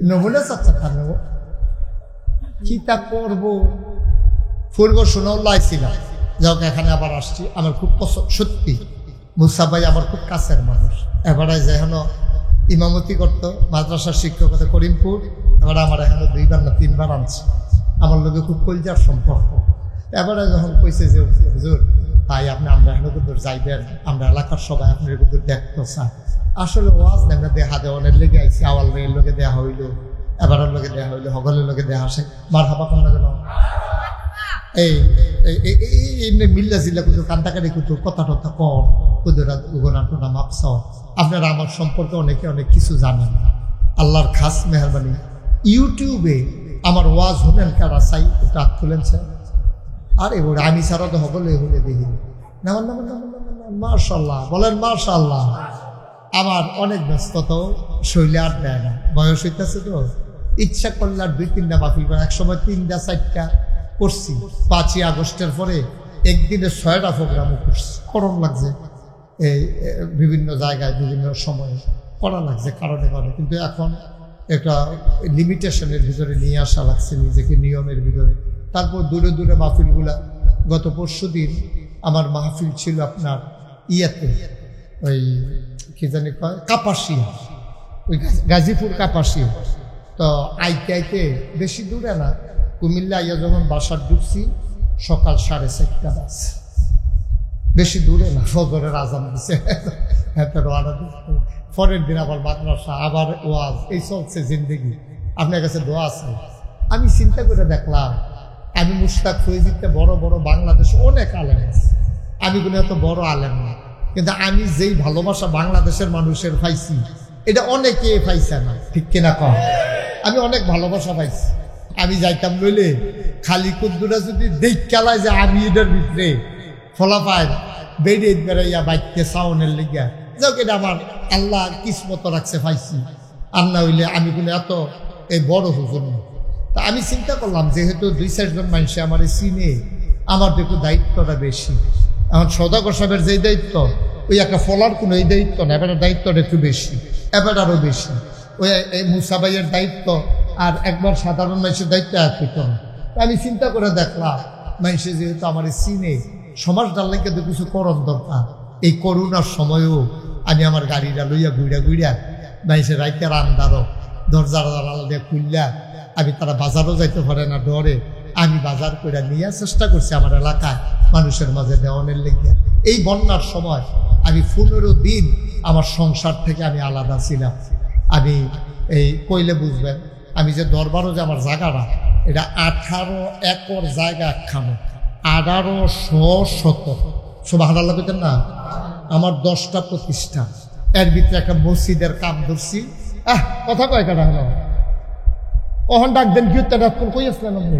Speaker 1: নমুনা চাচ্ছা খান কিতা করবো। পূর্ব সোনাউল্লাহ ছিলাম, যাক এখানে আবার আসছি। আমার খুব পছন্দ সত্যি। মুসা ভাই আমার খুব কাছের মানুষ। এবারে যেখানে ইমামতি করতো, মাদ্রাসার শিক্ষকতা করিমপুর, এবার আমার এখানে 2বার না 3বার আনছে। আমার লোকে খুব কলজার সম্পর্ক। এবারে যখন কইছে যে হুজুর তাই আপনি আমরা এখানে কুদুর যাইবেন, আমরা এলাকার সবাই আপনার কুদুর দেখতে চাই। আসলে ওয়াজ না দেখা দেওয়ানের লেগে আইসি। আওয়াল ভাইয়ের লোকে দেয়া হইল, এবারের লোকে দেয়া হইলো, হগলের লোকে দেয়া আসে। মার হাবা কম না কেন এই মিল্লা জিল্লা কুদুর কান্তাকারি কুতুর কথা টথা কর কুদুরা উগনাটোনা মাপস। আপনারা আমার সম্পর্কে অনেকে অনেক কিছু জানেন না। আল্লাহর খাস মেহরবানি, ইউটিউবে আমার ওয়াজ হলেন কারা চাই একটু হাত তুলেন স্যার। আরে ওরা আমি ছাড়া তো হগলে হলে দেখি না। মাশাল্লাহ বলেন, মাশাল্লাহ। আমার অনেক ব্যস্ততাও শৈলে আর দেয় না, বয়স হইতেছে তো। ইচ্ছা করলে আর 2-3টা বাতিল করে। একসময় 3টা-4টা করছি। 5ই আগস্টের পরে একদিনে 6টা প্রোগ্রামও করছি। করণ লাগছে এই বিভিন্ন জায়গায় বিভিন্ন সময়ে করা লাগছে কারণে কারণে। কিন্তু এখন একটা লিমিটেশনের ভিতরে নিয়ে আসা লাগছে নিজেকে, নিয়মের ভিতরে। তারপর দূরে দূরে মাহফিলগুলা, গত পরশু দিন আমার মাহফিল ছিল আপনার ইয়াতে, ওই কি জানি কয়, কাপাসিয়া, ওই গাজীপুর কাপাসিয়া। তো আইতে আইতে বেশি দূরে না, কুমিল্লা আইয়া যখন বাসার ঢুকছি সকাল 4:30 বাজে, বেশি দূরে না, ফজরের আজান দিছে। পরের দিন আবার মাদ্রাসা, আবার ওয়াজ, এই চলছে জিন্দেগি। আপনার কাছে দোয়া আছে। আমি চিন্তা করে দেখলাম, আমি মুশতাক ফৈজিতে বড় বড় বাংলাদেশে অনেক আলেম আছে, আমি কোনো এত বড় আলেম না, কিন্তু আমি যেই ভালোবাসা বাংলাদেশের মানুষের পাইছি এটা অনেকে পাইছে না, ঠিক কিনা কম? আমি অনেক ভালোবাসা পাইছি। আমি যাইতাম লইলে খালি কুদ্দুরা যদি দেখ খেলায় যে আমি এটার ভিতরে ফলাফায় বেড়ে বেড়াইয়া বাইতে সাউনের লিগা, যাক এটা আমার আল্লাহ কিসমত রাখছে পাইছি, আর না হইলে আমি কোনো এত এই বড় হুজুর না। তা আমি চিন্তা করলাম, যেহেতু 2-4 জন মানুষে আমার চিনে, আমার তো একটু দায়িত্বটা বেশি। এখন সদাগর সাহেবের যেই দায়িত্ব, ওই একটা ফলার কোনো এই দায়িত্ব না, এবার দায়িত্বটা একটু বেশি, এবার আরও বেশি। ওই মুসা ভাইয়ের দায়িত্ব আর একবার সাধারণ মানুষের দায়িত্ব একই না। আমি চিন্তা করে দেখলাম, মানুষে যেহেতু আমার চিনে, সমাজ ডাল্লাইকে তো কিছু করণ দরকার। এই করোনার সময়ও আমি আমার গাড়িটা লইয়া ঘুরা ঘুরা মানুষের রাইতে রান্দারও দরজার দিয়ে খুললা, আমি তারা বাজারও যাইতে পারে না ডরে, আমি বাজার করে নিয়ে চেষ্টা করছি আমার এলাকায় মানুষের মাঝে দেওয়ানের লেগে। এই বন্যার সময় আমি 15 দিন আমার সংসার থেকে আমি আলাদা ছিলাম। আমি এই কইলে বুঝবেন, আমি যে দরবারও যে আমার জায়গাটা, এটা 18 একর জায়গা একখানো, 1800 শতক, সুবহানাল্লাহ কইতেন না? আমার 10টা প্রতিষ্ঠান, এর ভিতরে একটা মসজিদের কাম ধরছি। কথা কয় কাটা হলো ওহন ডাক দেন কি কই আসলেন আপনি?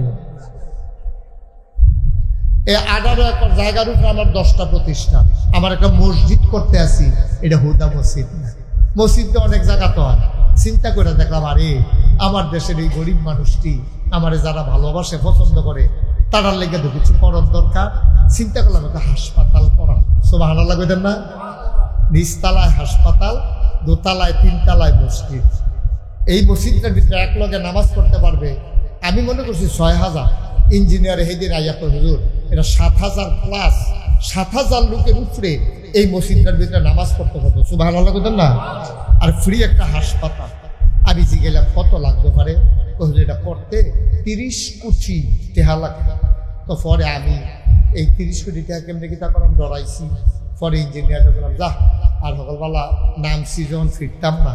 Speaker 1: এই 18 একর জায়গার উপরে আমার 10টা প্রতিষ্ঠান। আমার একটা মসজিদ করতে আসি, এটা হুদা মসজিদ না। মসজিদে অনেক জায়গা তো হয়। চিন্তা করে দেখলাম, আরে আমার দেশের এই গরিব মানুষটি আমারে যারা ভালোবাসে, পছন্দ করে, তারার লেগে তো কিছু করার দরকার। চিন্তা করলাম একটা হাসপাতাল করা। সুবহানাল্লাহ কইতেন না? নিচতলায় হাসপাতাল, দোতলায় 3 তলায় মসজিদ। এই মসজিদটার ভিতরে এক লগে নামাজ পড়তে পারবে, আমি মনে করছি 6000। ইঞ্জিনিয়ার হেদিন আয়াত হুজুর, এটা 7000 প্লাস, 7000 লোকের উপরে এই মসজিদটার ভিতরে নামাজ পড়তে পারবো। সুবহানাল্লাহ কইতেন না? আর ফ্রি একটা হাসপাতাল। আমি যে গেলাম কত লাগতে পারে, এটা করতে 30 কোটি টাকা লাগবে। তো পরে আমি এই 30 কোটি টাকা কেমনি কিতা করাম ডরাইছি। পরে ইঞ্জিনিয়ারটা বললাম, যা আর সকালবেলা নামছি যখন ফিরতাম না,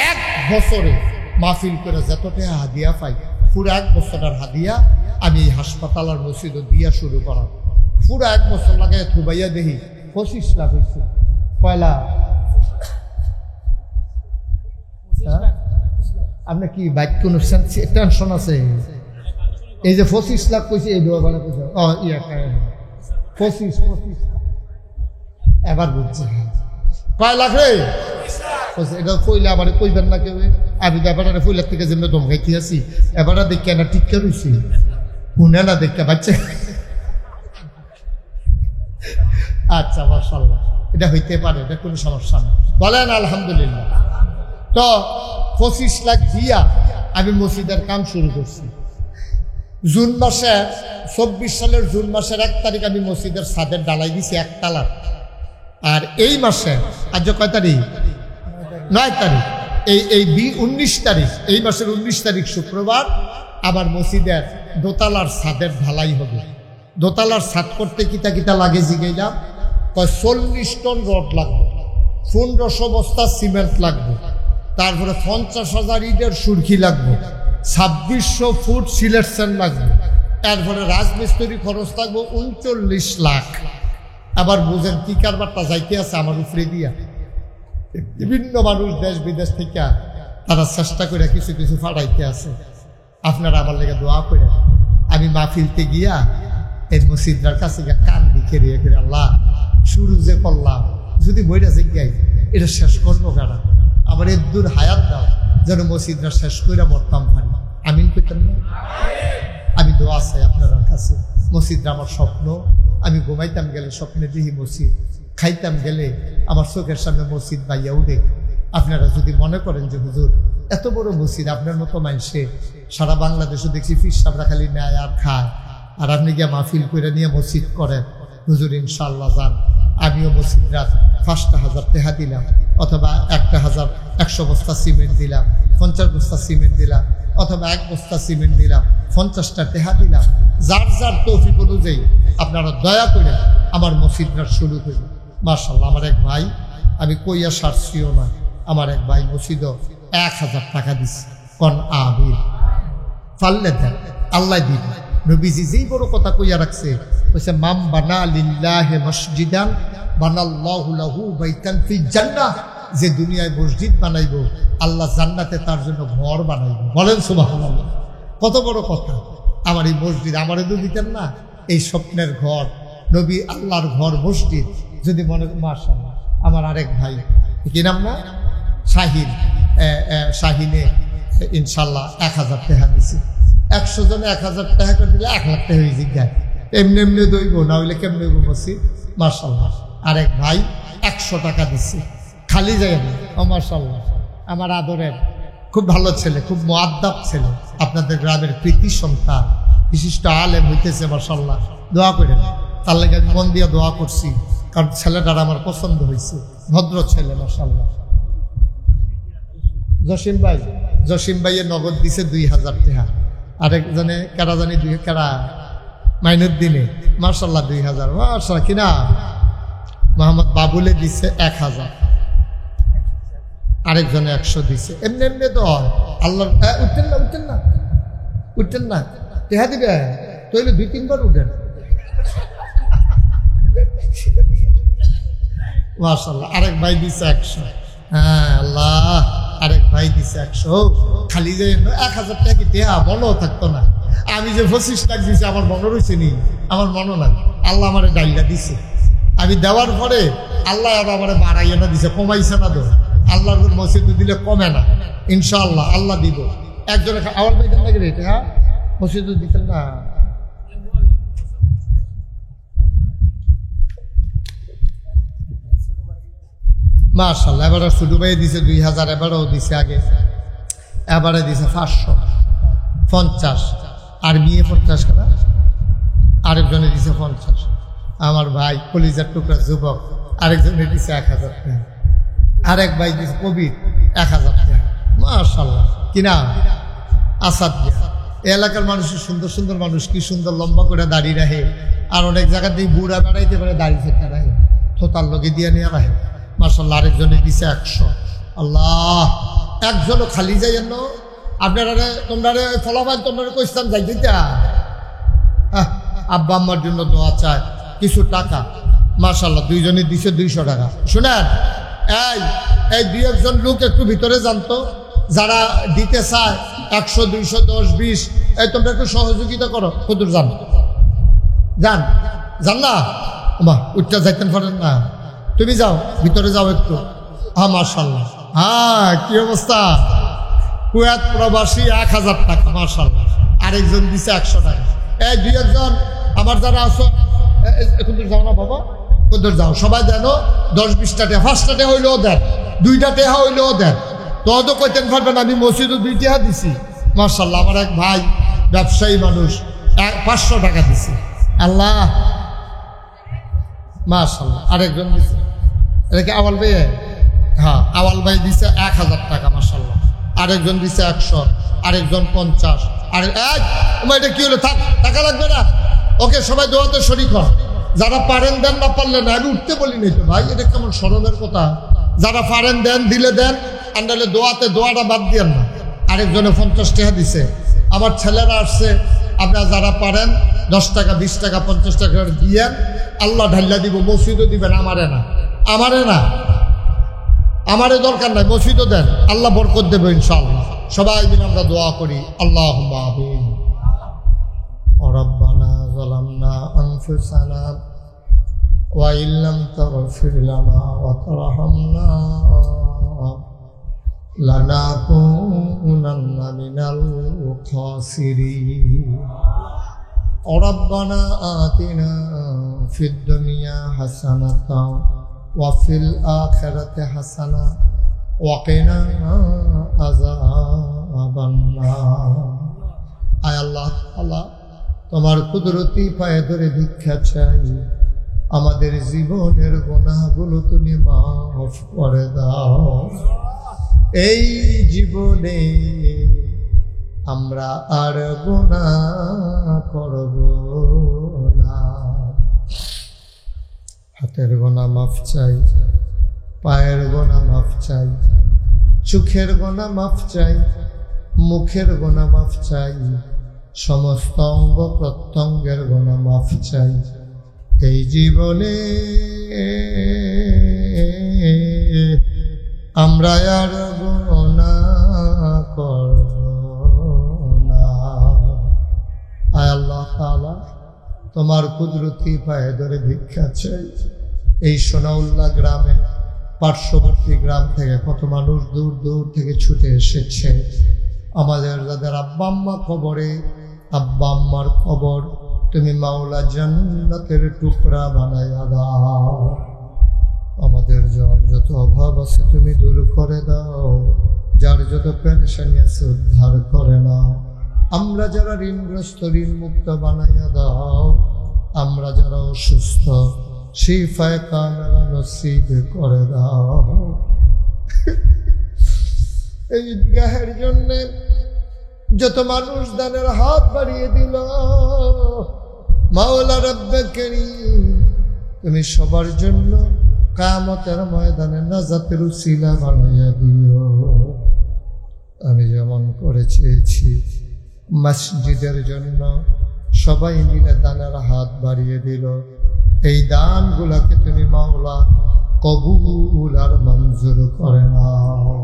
Speaker 1: 1 বছরে মাহফিল করে যত টাকা হাদিয়া পাই, পুরো 1 বছরের হাদিয়া আমি এই হাসপাতাল আর মসজিদও দিয়া শুরু করাম। পুরো 1 বছর লাগে থুবাইয়া দেখি 25 লাখ হয়েছে। কয়লা আপনার কি বাইক কোন টেনশন আছে? এই যে 25 লাখ কইছে, এই দোয়া বানা কইছে 25 এবার বুঝছি কয় লাখ রে? এটা কইলে আবার কইবেন না কেউ। আমি এবারে ফুলের থেকে যেমন ধমকাইতে আছি, এবারে দেখে না টিকা রয়েছি, শুনে না দেখে বাচ্চা। আচ্ছা মাশাআল্লাহ, এটা হইতে পারে, এটা কোনো সমস্যা না, বলেন আলহামদুলিল্লাহ। তো 25 লাখ দিয়া আমি মসজিদের কাম শুরু করছি। জুন মাসে 24 সালের জুন মাসের 1 তারিখ আমি মসজিদের ছাদের ডালাই দিছি 1 তালার। আর এই মাসে আজ কয় তারিখ? 9 তারিখ। এই 19 তারিখ, এই মাসের 19 তারিখ শুক্রবার আমার মসজিদের দোতলার ছাদের ঢালাই হবে। দোতলার ছাদ করতে কিতা কিতা লাগে জিগাইলাম, 40 টন রড লাগবে, 1500 বস্তা সিমেন্ট লাগবে, তারপরে 50,000 ইটের সুরকি লাগবে, 2600 ফুট সিলেকশন লাগবে, এরপরে রাজমিস্ত্রি খরচ লাগবে 39 লাখ। আবার বুঝেন কি কারবারটা যাইতে আছে আমার উপরে দিয়া। বিভিন্ন মানুষ দেশ বিদেশ থেকে তারা চেষ্টা করে কিছু কিছু ফাটাইতে আছে। আপনারা আমার লেগে দোয়া করে। আমি মাহফিলতে গিয়া এই মসজিদটার কাছে গিয়া কান দিকে রিয়ে করে, আল্লাহ শুরু যে করলাম, যদি বইটা যে গাই এটা শেষ করবো কারা, আবার এর দূর হায়াত দাও যেন মসজিদটা শেষ করে মরতাম পারি। আমিন কইতেন না? আমি দোয়া চাই আপনার কাছে। মসজিদটা আমার স্বপ্ন। আমি ঘুমাইতাম গেলে স্বপ্নে দেখি মসজিদ, খাইতাম গেলে আমার চোখের সামনে মসজিদ বাইয়া উঠে। আপনারা যদি মনে করেন যে হুজুর এত বড় মসজিদ, আপনার মতো মানুষে সারা বাংলাদেশে দেখছি ফিরসাবরা খালি নেয় আর খায়, আর আপনি গিয়ে মাহফিল করে নিয়ে মসজিদ করেন। হুজুর ইনশাআল্লাহ যান, আমিও মসজিদ রাত 5,000 টাকা দিলাম, অথবা 1,100 বস্তা সিমেন্ট দিলাম, 50 বস্তা সিমেন্ট দিলাম, অথবা 1 বস্তা সিমেন্ট দিলাম, 50টা টাকা দিলাম। যার যার তৌফিক অনুযায়ী আপনারা দয়া করে আমার মসজিদটা শুরু করুন। মাশাআল্লাহ, আমার এক ভাই, আমি কইয়া সারছিও না, আমার এক ভাই মসজিদও 1,000 টাকা দিচ্ছে। কোন আমিন? পারলে দেন, আল্লাহ দিন। নবীজি যেই বড় কথা কইয়া রাখছে, কইছে মাম বানা লিল্লাহি মসজিদান বানাল্লাহু লাহু বাইতান ফিল জান্নাহ। যে দুনিয়ায় মসজিদ বানাইবো, আল্লাহ জান্নাতে তার জন্য ঘর বানাইবো। বলেন সুবহানাল্লাহ। কত বড় কথা! আমার এই মসজিদ আমারে তো দিতেন না, এই স্বপ্নের ঘর, নবী আল্লাহর ঘর মসজিদ যদি মনে। মাশাআল্লাহ, আমার আরেক ভাই, কি নাম না, শাহিন, শাহিনে ইনশাল্লাহ 1,000 টাকা দিছে। 100 জনে 1,000 টাকা করে দিলে 1 লাখ টাকা হয়ে যায়। এমনি এমনি দইব না, হইলে কেমনি মসজিদ। মাশাআল্লাহ, আরেক ভাই 100 টাকা দিচ্ছে, খালি যায় না। ও মাশাআল্লাহ, আমার আদরের খুব ভালো ছেলে, খুব মুআদ্দাব ছেলে, আপনাদের গ্রামের কৃতি সন্তান, বিশিষ্ট আলেম হইতেছে। মাশাআল্লাহ, দোয়া করেন, তার লাগে আমি মন দিয়ে দোয়া করছি, কারণ ছেলেটার আমার পছন্দ হয়েছে, ভদ্র ছেলে। মাশাআল্লাহ, জসিম ভাইয়ের নগদ দিছে 2,000 টাকা। আরেকজনে কেরা জানি কেরা মাইনুদ্দিনে, মাশাআল্লাহ 2,000। মাশাআল্লাহ, কিনা মোহাম্মদ বাবুলে দিছে 1,000, আরেকজনে 100 দিছে। এমনি এমনি তো আল্লাহ। উঠতেন না টেহা দিবে, তৈলে 2-3 বার উঠেন। মাশাআল্লাহ, আরেক ভাই দিছে 100। হ্যাঁ আল্লাহ, আরেক ভাই দিছে 100। খালি যে 1,000 টাকা কি টেহা মনও থাকতো না। আমি যে 25 লাখ দিছি, আমার মনে রয়েছে নি, আমার মনে নাই। আল্লাহ আমার ডাইলা দিছে, আমি দেওয়ার পরে আল্লাহ আবার আমার বাড়াইয়া না দিছে, কমাইছে না। তো আল্লাহর মসজিদে দিলে কমে না, ইনশাআল্লাহ আল্লাহ দিব। একজনে আওয়াল পাইতেন নাকি রে, হ্যাঁ মসজিদে দিতেন না। মাশাআল্লাহ, এবারে ছোট ভাই দিছে 2,000, এবারেও দিছে, আগে এবারে দিছে 550, আর মেয়ে 50 টাকা, আরেকজনে দিছে 50। আমার ভাই কলিজার টুকরা যুবক, আরেকজনে দিছে 1,000 টাকা, আরেক ভাই দিছে কবির 1,000 টাকা। মাশাআল্লাহ, কিনা আসাদ। এলাকার মানুষের সুন্দর সুন্দর মানুষ, কি সুন্দর লম্বা করে দাড়ি রাখে, আর অনেক জায়গা দিয়ে বুড়া বেড়াইতে পারে, দাড়ি ফেটে রাখে, থোতার লগে দিয়ে নিয়ে রাখে। মাশাআল্লাহ, আরেকজনে দিছে 100। আল্লাহ, একজনও খালি যাই জন্য আপনারা তোমরা ফলাফল তোমরা কইতাম যাই দিতা। আব্বা আম্মার জন্য দোয়া চায়, কিছু টাকা। মাশাআল্লাহ, 2 জনে দিছে 200 টাকা। শুনেন, এই 2-1 লোক একটু ভিতরে জানতো, যারা দিতে চায় 100, 200, 10, 20, এই তোমরা একটু সহযোগিতা করো। কদূর যান না, উঠতে যাইতেন পারেন না, তুমি যাও ভিতরে যাও একটু। হ্যাঁ মাশাআল্লাহ, হ্যাঁ কি অবস্থা? কুয়েত প্রবাসী 1,000 টাকা। মাশাআল্লাহ, আরেকজন দিছে 100 টাকা। এই 2-1 আমার যারা আছো, কদূর যাও না বাবা, কদূর যাও, সবাই দেন 10-20টা টাকা, 5টা টাকা হইলেও দেন, 2টা টাকা হইলেও দেন। তো কইতেন পারবেন আমি মসজিদে 2 টাকা দিছি। মাশাআল্লাহ, আমার এক ভাই ব্যবসায়ী মানুষ 500 টাকা দিছে। আল্লাহ, মাশাআল্লাহ, আরেকজন দিছে, এটা আওয়াল ভাই, হ্যাঁ আওয়াল ভাই দিছে 1,000 টাকা। মাশাআল্লাহ, আরেকজন দিছে 100, আরেকজন 50। আর এটা কি হলো? থাক, টাকা লাগবে না, ওকে সবাই দোয়াতে শরীক হন। যারা পারেন দেন, না পারলে না। আমি উঠতে বলি নাই তো ভাই, এটা কেমন স্মরণের কথা। যারা পারেন দেন, দিলে দেন, আর নাহলে দোয়াটা বাদ দিয়েন না। আরেকজনে 50 টাকা দিছে। আমার ছেলেরা আসছে, আপনারা যারা পারেন 10 টাকা, 20 টাকা, 50 টাকা দিয়েন, আল্লাহ ঢাল্লা দিব। মসজিদও দিবেন, আমারে না, আমারে দরকার নাই, মসজিদও দেন, আল্লাহ বরকত দেবে ইনশাআল্লাহ। সবাই মিলে আমরা দোয়া করি, আল্লাহুম্মা আমিন। রব্বানা যালামনা আনফুসানা ওয়া ইল্লাম তাগফির লানা ওয়া তারহামনা লানাকুনান্না মিনাল খাসিরিন। রব্বানা আতিনা ফিদ দুনিয়া হাসানাতাও ওয়া ফিল আখিরাতি হাসানা ওয়াকিনা আযাবান নার। আয় আল্লাহ তাআলা, তোমার কুদরতি পায়ে ধরে ভিক্ষা চাই, আমাদের জীবনের গুনাহগুলো তুমি মাফ করে দাও। এই জীবনে আমরা আর গুনাহ করব না। হাতের গুনাহ মাফ চাই, পায়ের গুনাহ মাফ চাই, চোখের গুনাহ মাফ চাই, মুখের গুনাহ মাফ চাই, সমস্ত অঙ্গ প্রত্যঙ্গের গুনাহ মাফ চাই। এই জীবনে আমরা আর গুনাহ করব না। আয় আল্লাহ তাআলা, তোমার কুদরতি পায়ে ধরে ভিক্ষা চাই। এই সোনাউল্লাহ গ্রামে পার্শ্ববর্তী গ্রাম থেকে কত মানুষ দূর দূর থেকে ছুটে এসেছে। আমাদের যাদের আব্বা আম্মা কবরে, আব্বা আম্মার কবর তুমি মাওলা জান্নাতের টুকরা বানাইয়া দাও। আমাদের যার যত অভাব আছে তুমি দূর করে দাও, যার যত পেরেশানি আছে উদ্ধার করে নাও। আমরা যারা ঋণগ্রস্ত ঋণ মুক্ত বানাইয়া দাও। আমরা যারা অসুস্থ শিফায়ে কামেলা নসিব করে দাও। এই ঈদগাহের জন্য যত মানুষ দানের হাত বাড়িয়ে দিল, মাওলা রব্বে কারীম তুমি সবার জন্য কিয়ামতের ময়দানে নাজাতের উসিলা বানাইয়া দিও। আমি যেমন করে চেয়েছি মসজিদের জন্য সবাই মিলে দানের হাত বাড়িয়ে দিল। এই দানগুলাকে তুমি মাওলা কবুল আর মঞ্জুর করে নাও।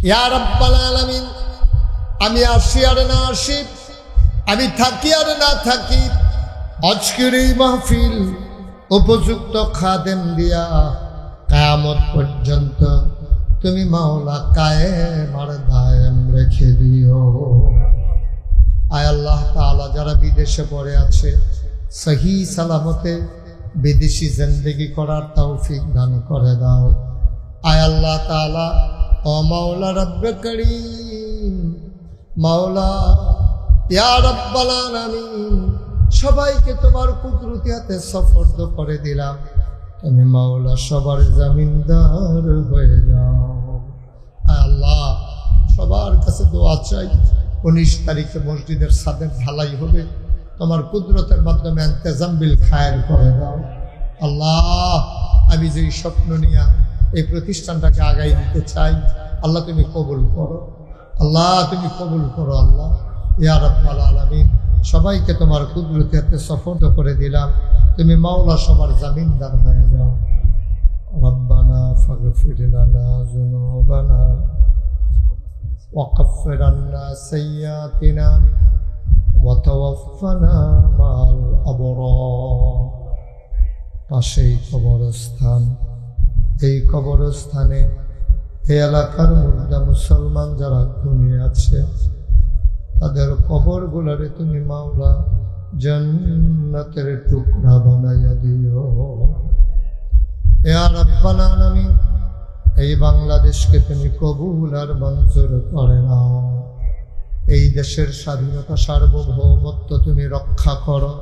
Speaker 1: ইয়া রাব্বাল আলামিন, আমি আসি আর না আসি, আমি থাকি আর না থাকি, আজকের এই মাহফিল উপযুক্ত খাদেম দিয়া কিয়ামত পর্যন্ত তুমি মাওলা কায়েম আর দায়েম রেখে দিও। আয় আল্লাহ তাআলা, যারা বিদেশে পড়ে আছে সহি সালামতে বিদেশি জিন্দেগি করার তৌফিক দান করে দাও। আয় আল্লাহ তাআলা, ও মাওলা রব্বে কারীম, মাওলা ইয়া রাব্বাল আলামিন, সবাইকে তোমার কুদরতি হাতে সুপর্দ করে দিলাম। তুমি মাওলা সবার জামিনদার হয়ে যাও। আয় আল্লাহ, সবার কাছে দোয়া চাই, 19 তারিখে মসজিদের ছাদের ঢালাই হবে, তোমার কুদরতের মাধ্যমে ইন্তেজাম বিল খায়ের করে দাও। আল্লাহ, আমি যে স্বপ্ন নিয়ে এই প্রতিষ্ঠানটাকে আগাই দিতে চাই, আল্লাহ তুমি কবুল করো। আল্লাহ তুমি কবুল করো। আল্লাহ ইয়া রাব্বাল আলামিন, সবাইকে তোমার কুদরতি হাতে সুপর্দ করে দিলাম। তুমি মাওলা সবার জামিনদার হয়ে যাও। রব্বানা ফাগফির লানা যুনুবানা ওয়া কাফির আন্না সাইয়্যাতিনা ওয়া তাওয়াফানা মাল আবরার। পাশেই কবরস্থান, এই কবরস্থানে এই এলাকার মুর্দা মুসলমান যারা ঘুমিয়ে আছে তাদের কবরগুলোরে তুমি মাওলা জান্নাতের টুকরা বানাইয়া দিও। ইয়া রাব্বাল আলামিন, এই বাংলাদেশকে তুমি কবুল আর মঞ্জুর করে নাও। এই দেশের স্বাধীনতা সার্বভৌমত্ব তুমি রক্ষা করো।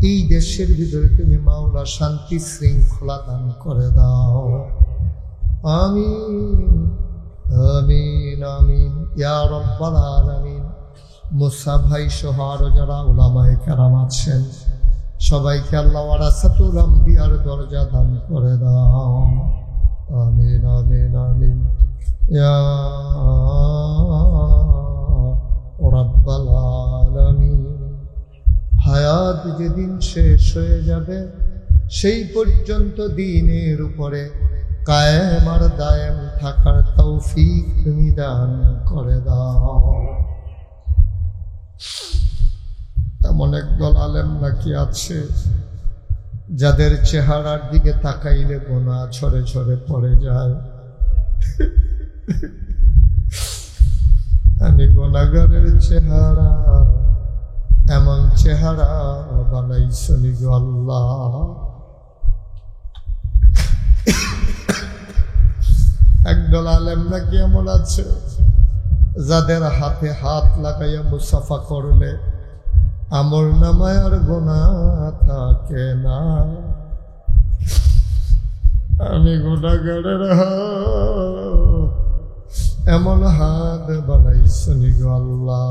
Speaker 1: এই দেশের ভিতরে তুমি মাওলা শান্তি শৃঙ্খলা দান করে দাও। আমিন আমিন আমিন ইয়া রাব্বাল আলামিন। মুসা ভাই সহ আরো যারা উলামায়ে কেরাম আছেন সবাইকে আল্লাহ ওয়ারাসাতুল আম্বিয়ার দরজা দান করে দাও। আমিন আমিন আমিন ইয়া রাব্বাল আলামিন। হায়াত যেদিন শেষ হয়ে যাবে সেই পর্যন্ত দিনের উপরে কায়েম আর দায়েম থাকার তৌফিক তুমি দান করে দাও। এমন একদল আলেম নাকি আছে যাদের চেহারার দিকে তাকাইলে গোনা ঝরে ঝরে পড়ে যায়। আমি গুনাহগারের চেহারা এমন চেহারা বানাইছনি গো আল্লাহ। একদল আলেম নাকি এমন আছে যাদের হাতে হাত লাগাইয়া মুসাফা করলে আমল নামায় আর গুনাহ থাকে না। আমি গুনাহগারের এমন হাত বানাইছনি গো আল্লাহ।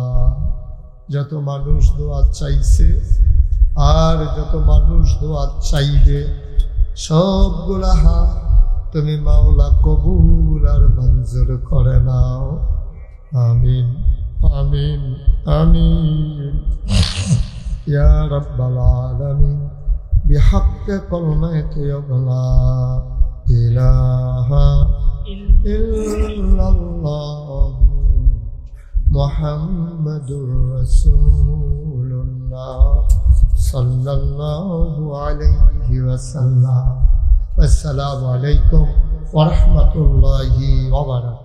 Speaker 1: যত মানুষ দোয়া চাইছে আর যত মানুষ দোয়া চাইবে সবগুলা হাত তুমি মাওলা কবুল আর মঞ্জুর করে নাও। আমিন আমিন আমিন ইয়া রাব্বাল আলামিন বিহাক্কি কালিমাতি লা ইলাহা ইল্লাল্লাহ মুহাম্মাদুর রাসূলুল্লাহ সাল্লাল্লাহু আলাইহি ওয়াসাল্লাম। আসসালামু আলাইকুম ওয়া রাহমাতুল্লাহি ওয়া বারাকাতুহু।